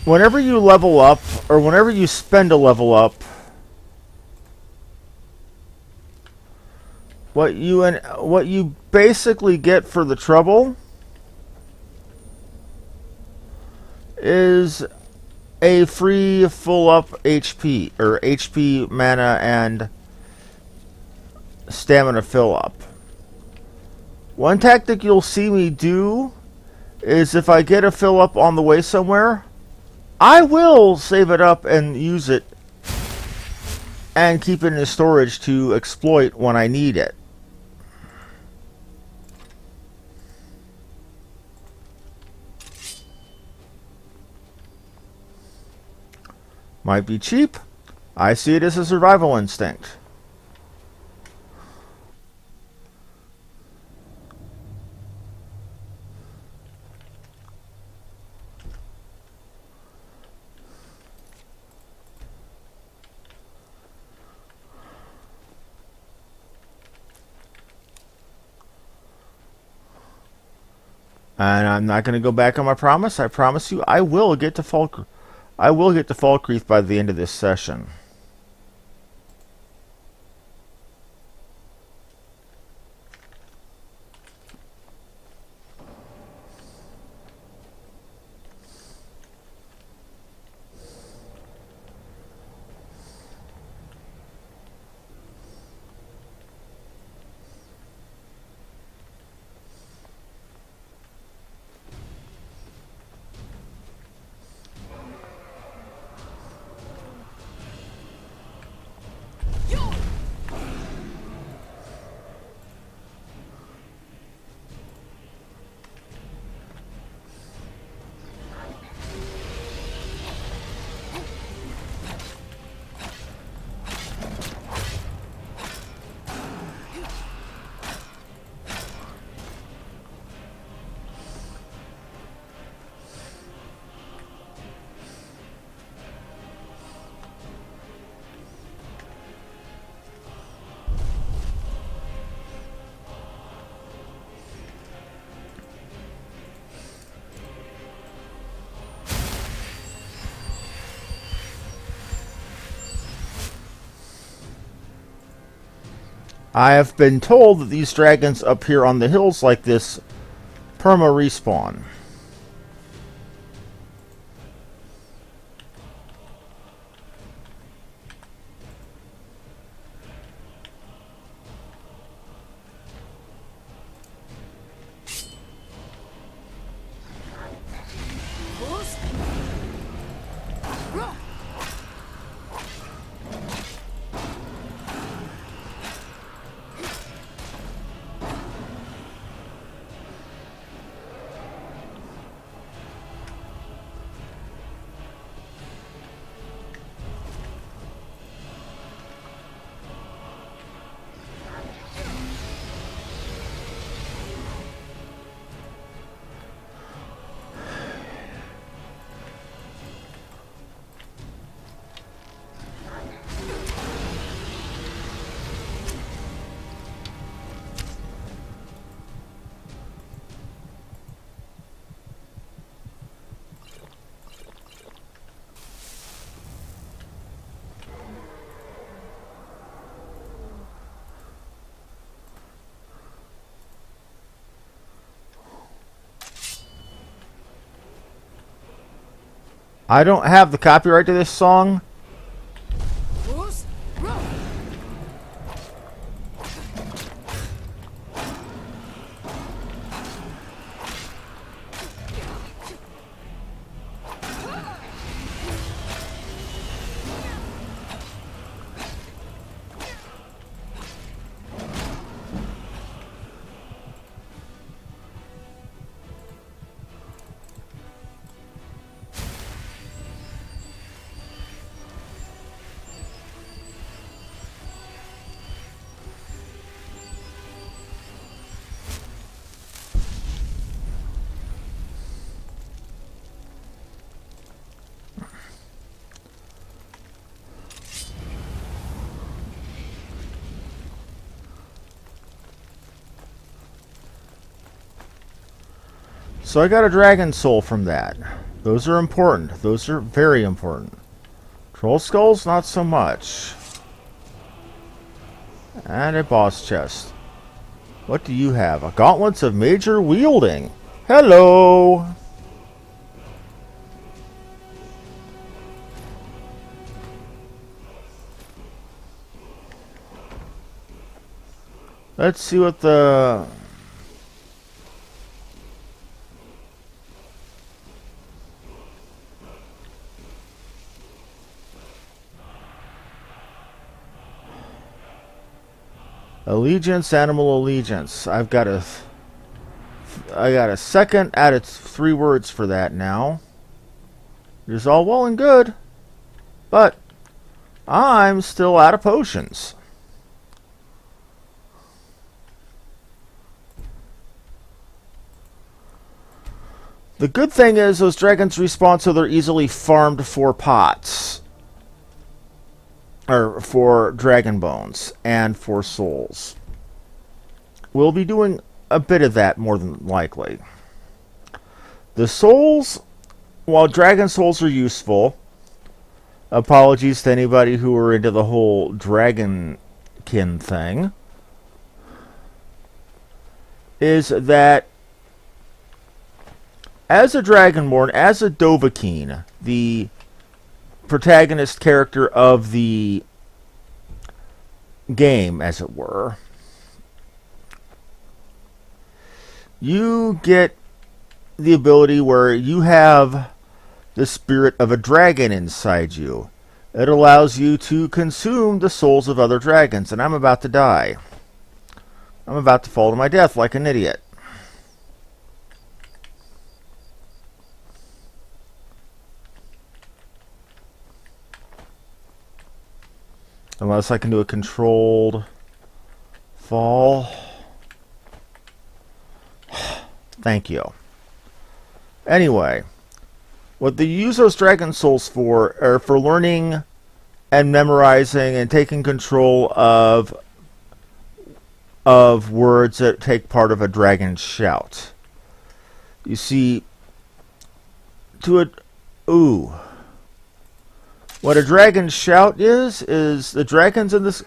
whenever you level up or whenever you spend a level up, what you basically get for the trouble is a free full up HP or HP, mana, and stamina fill up. One tactic you'll see me do is if I get a fill up on the way somewhere, I will save it up and use it and keep it in storage to exploit when I need it. Might be cheap. I see it as a survival instinct. And I'm not going to go back on my promise. I promise you, I will get to Falkreath by the end of this session. I have been told that these dragons up here on the hills like this perma-respawn. I don't have the copyright to this song. So I got a dragon soul from that. Those are important. Those are very important. Troll skulls, not so much. And a boss chest. What do you have? A gauntlets of major wielding. Hello! Let's see what the... Allegiance, animal allegiance. I got a second out of 3 words for that now. It is all well and good, but I'm still out of potions. The good thing is those dragons respawn so they're easily farmed for pots. Or for dragon bones and for souls. We'll be doing a bit of that more than likely. The souls, while dragon souls are useful, apologies to anybody who are into the whole dragonkin thing, is that as a Dragonborn, as a Dovahkiin, the protagonist character of the game, as it were, you get the ability where you have the spirit of a dragon inside you. It allows you to consume the souls of other dragons, and I'm about to die. I'm about to fall to my death like an idiot. Unless I can do a controlled fall. Thank you. Anyway, what they use those dragon souls for are for learning and memorizing and taking control of words that take part of a dragon shout. You see, what a dragon shout is the dragons in this...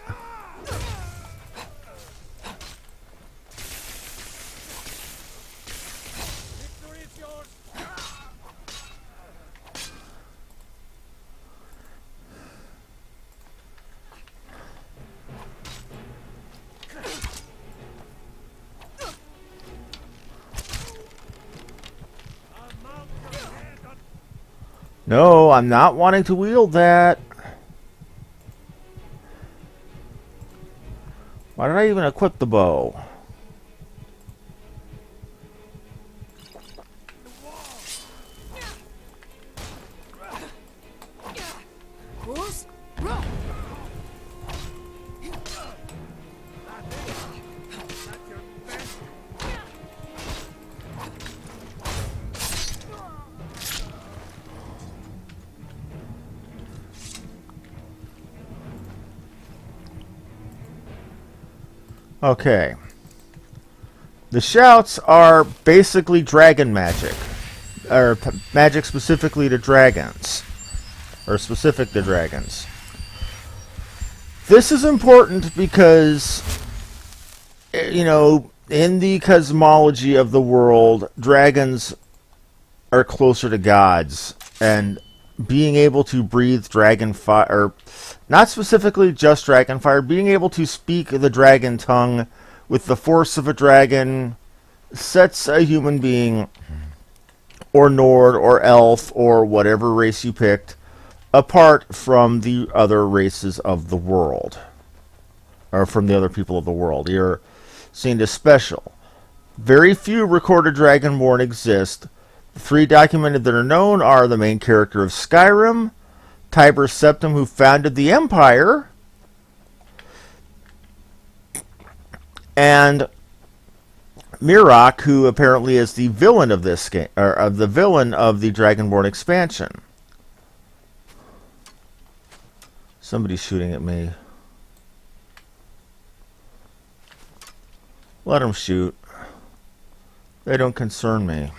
No, I'm not wanting to wield that. Why did I even equip the bow? Okay. The shouts are basically dragon magic. Or magic specifically to dragons. Or specific to dragons. This is important because, you know, in the cosmology of the world, dragons are closer to gods. And being able to breathe dragon fire, or not specifically just dragon fire, being able to speak the dragon tongue with the force of a dragon sets a human being, or Nord, or Elf, or whatever race you picked, apart from the other races of the world. Or from the other people of the world. You're seen as special. Very few recorded Dragonborn exist. The 3 documented that are known are the main character of Skyrim, Tiber Septim, who founded the Empire, and Mirok, who apparently is the villain of this game, or the villain of the Dragonborn expansion. Somebody's shooting at me. Let them shoot. They don't concern me.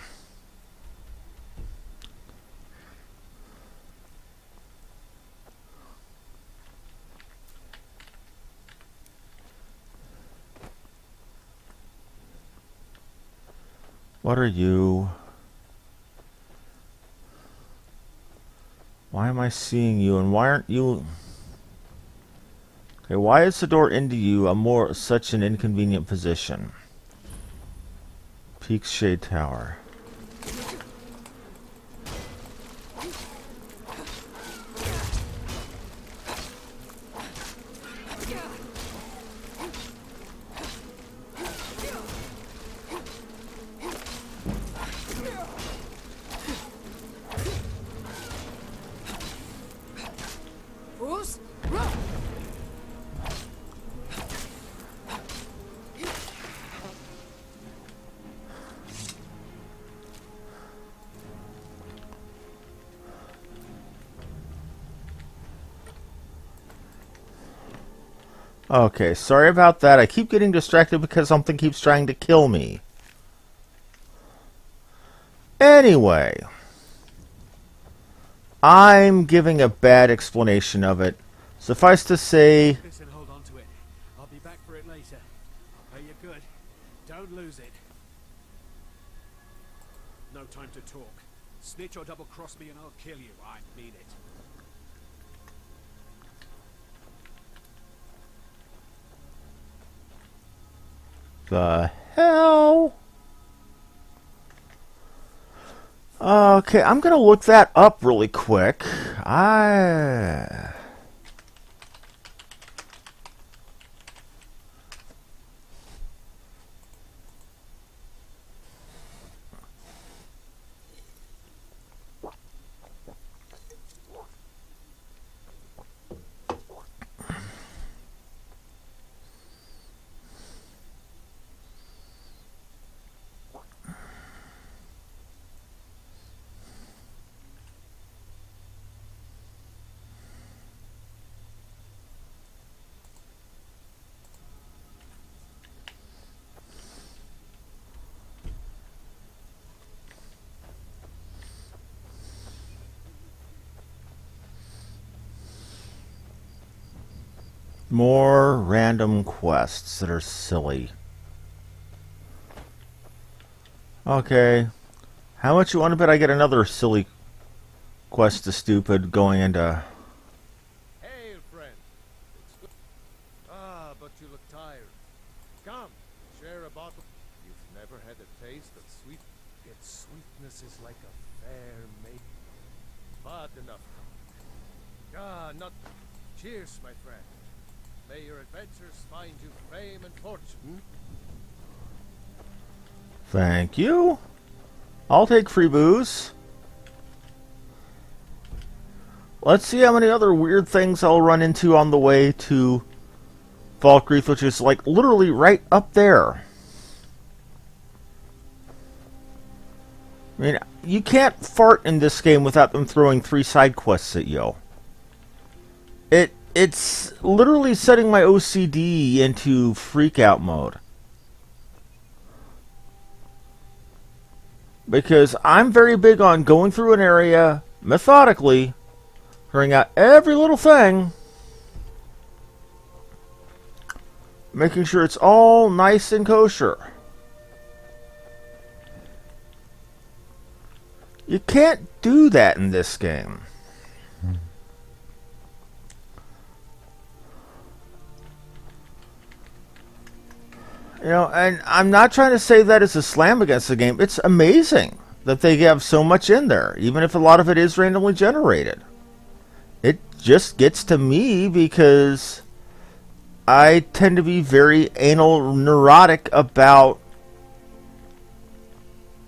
What are you? Why am I seeing you, and why aren't you? Okay, why is the door into you such an inconvenient position? Peak Shade Tower. Okay, sorry about that. I keep getting distracted because something keeps trying to kill me. Anyway, I'm giving a bad explanation of it. Suffice to say, Listen, hold on to it. I'll be back for it later. Are you good? Don't lose it. No time to talk. Snitch or double-cross me and I'll kill you. I mean it. the hell? Okay, I'm gonna look that up really quick. More random quests that are silly. Okay. How much you want to bet I get another silly quest to stupid going into... Hail, friend. It's good. Ah, but you look tired. Come, share a bottle. You've never had a taste of sweet. Its sweetness is like a fair maid. But enough talk. Ah, not. Cheers, my friend. May your adventures find you fame and fortune. Thank you. I'll take free booze. Let's see how many other weird things I'll run into on the way to Falkreath, which is like literally right up there. I mean, you can't fart in this game without them throwing 3 side quests at you. It's literally setting my OCD into freak out mode. Because I'm very big on going through an area methodically, clearing out every little thing, making sure it's all nice and kosher. You can't do that in this game. You know, and I'm not trying to say that as a slam against the game. It's amazing that they have so much in there, even if a lot of it is randomly generated. It just gets to me because I tend to be very anal neurotic about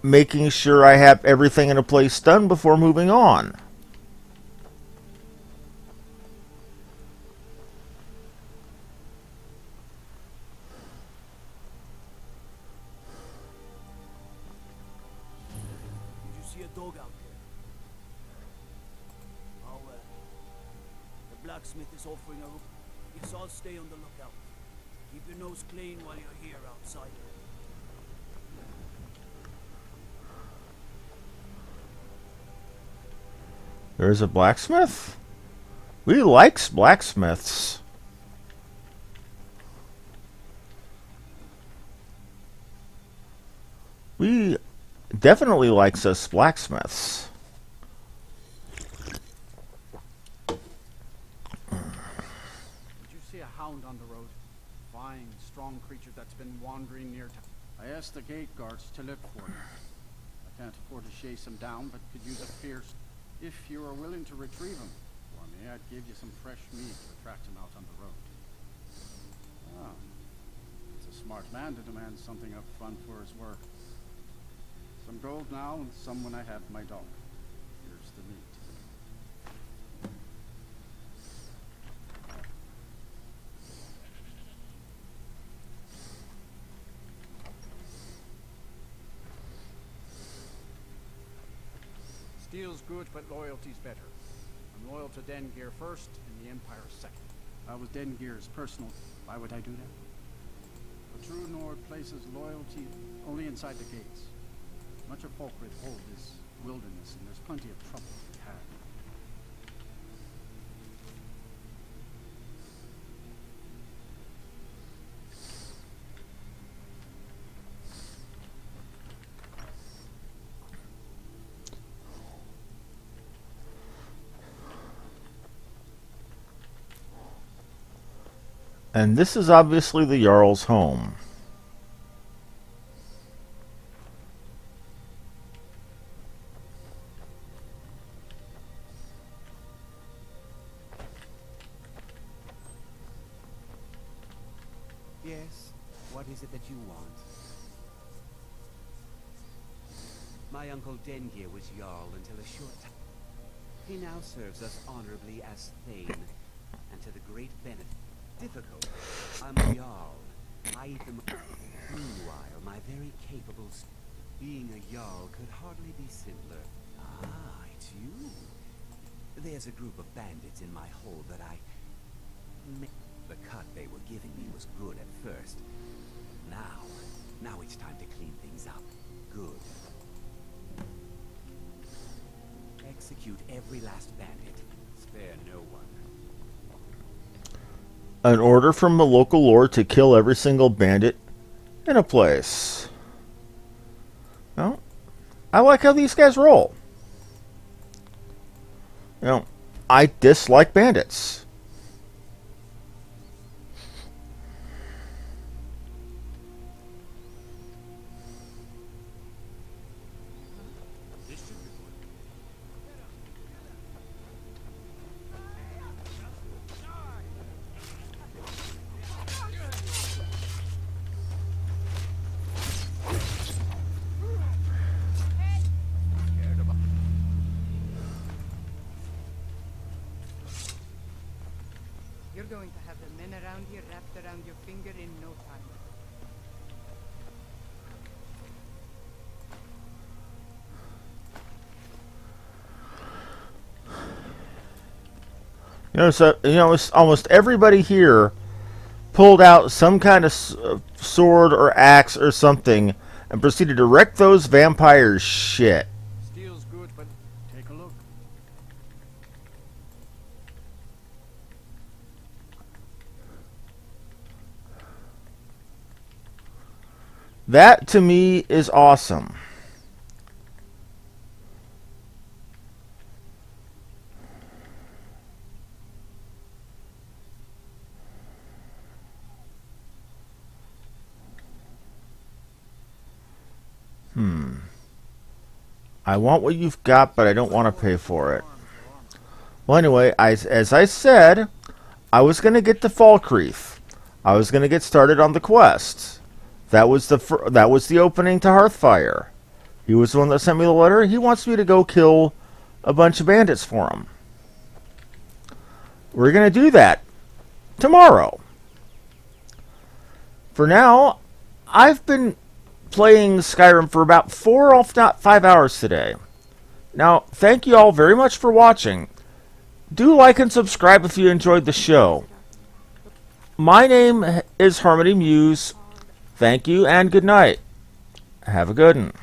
making sure I have everything in a place done before moving on. Dog out there. Oh well. The blacksmith is offering a... Guess I'll stay on the lookout. Keep your nose clean while you're here outside. There's a blacksmith? We likes blacksmiths. We definitely likes us blacksmiths. Did you see a hound on the road? Fine, strong creature that's been wandering near town. I asked the gate guards to look for him. I can't afford to chase him down, but could use a fierce... If you are willing to retrieve him for me, I'd give you some fresh meat to attract him out on the road. Ah, it's a smart man to demand something up front for his work. Some gold now, and some when I have my dog. Here's the meat. Steel's good, but loyalty's better. I'm loyal to Dengir first, and the Empire second. I was Dengir's personal... Why would I do that? A true Nord places loyalty only inside the gates. Much of Folkrit hold is wilderness, and there's plenty of trouble to be had. And this is obviously the Jarl's home. Yes, what is it that you want? My uncle Dengir was Jarl until a short time. He now serves us honorably as Thane, and to the great benefit. Difficult. I'm a Jarl. I eat them. Meanwhile, my very capable... Being a Jarl could hardly be simpler. Ah, it's you. There's a group of bandits in my hold that I... The cut they were giving me was good at first. Now it's time to clean things up. Good. Execute every last bandit. Spare no one. An order from the local lord to kill every single bandit in a place. Well, I like how these guys roll. You know, I dislike bandits. You're going to have the men around here wrapped around your finger in no time. Almost everybody here pulled out some kind of sword or axe or something and proceeded to wreck those vampires' shit. Steel's good, but take a look. That, to me, is awesome. I want what you've got, but I don't want to pay for it. Well, anyway, as I said, I was going to get to Falkreath. I was going to get started on the quest. That was the opening to Hearthfire. He was the one that sent me the letter. He wants me to go kill a bunch of bandits for him. We're going to do that tomorrow. For now, I've been playing Skyrim for about 4, if not 5 hours today. Now, thank you all very much for watching. Do like and subscribe if you enjoyed the show. My name is Harmony Muse. Thank you and good night. Have a good one.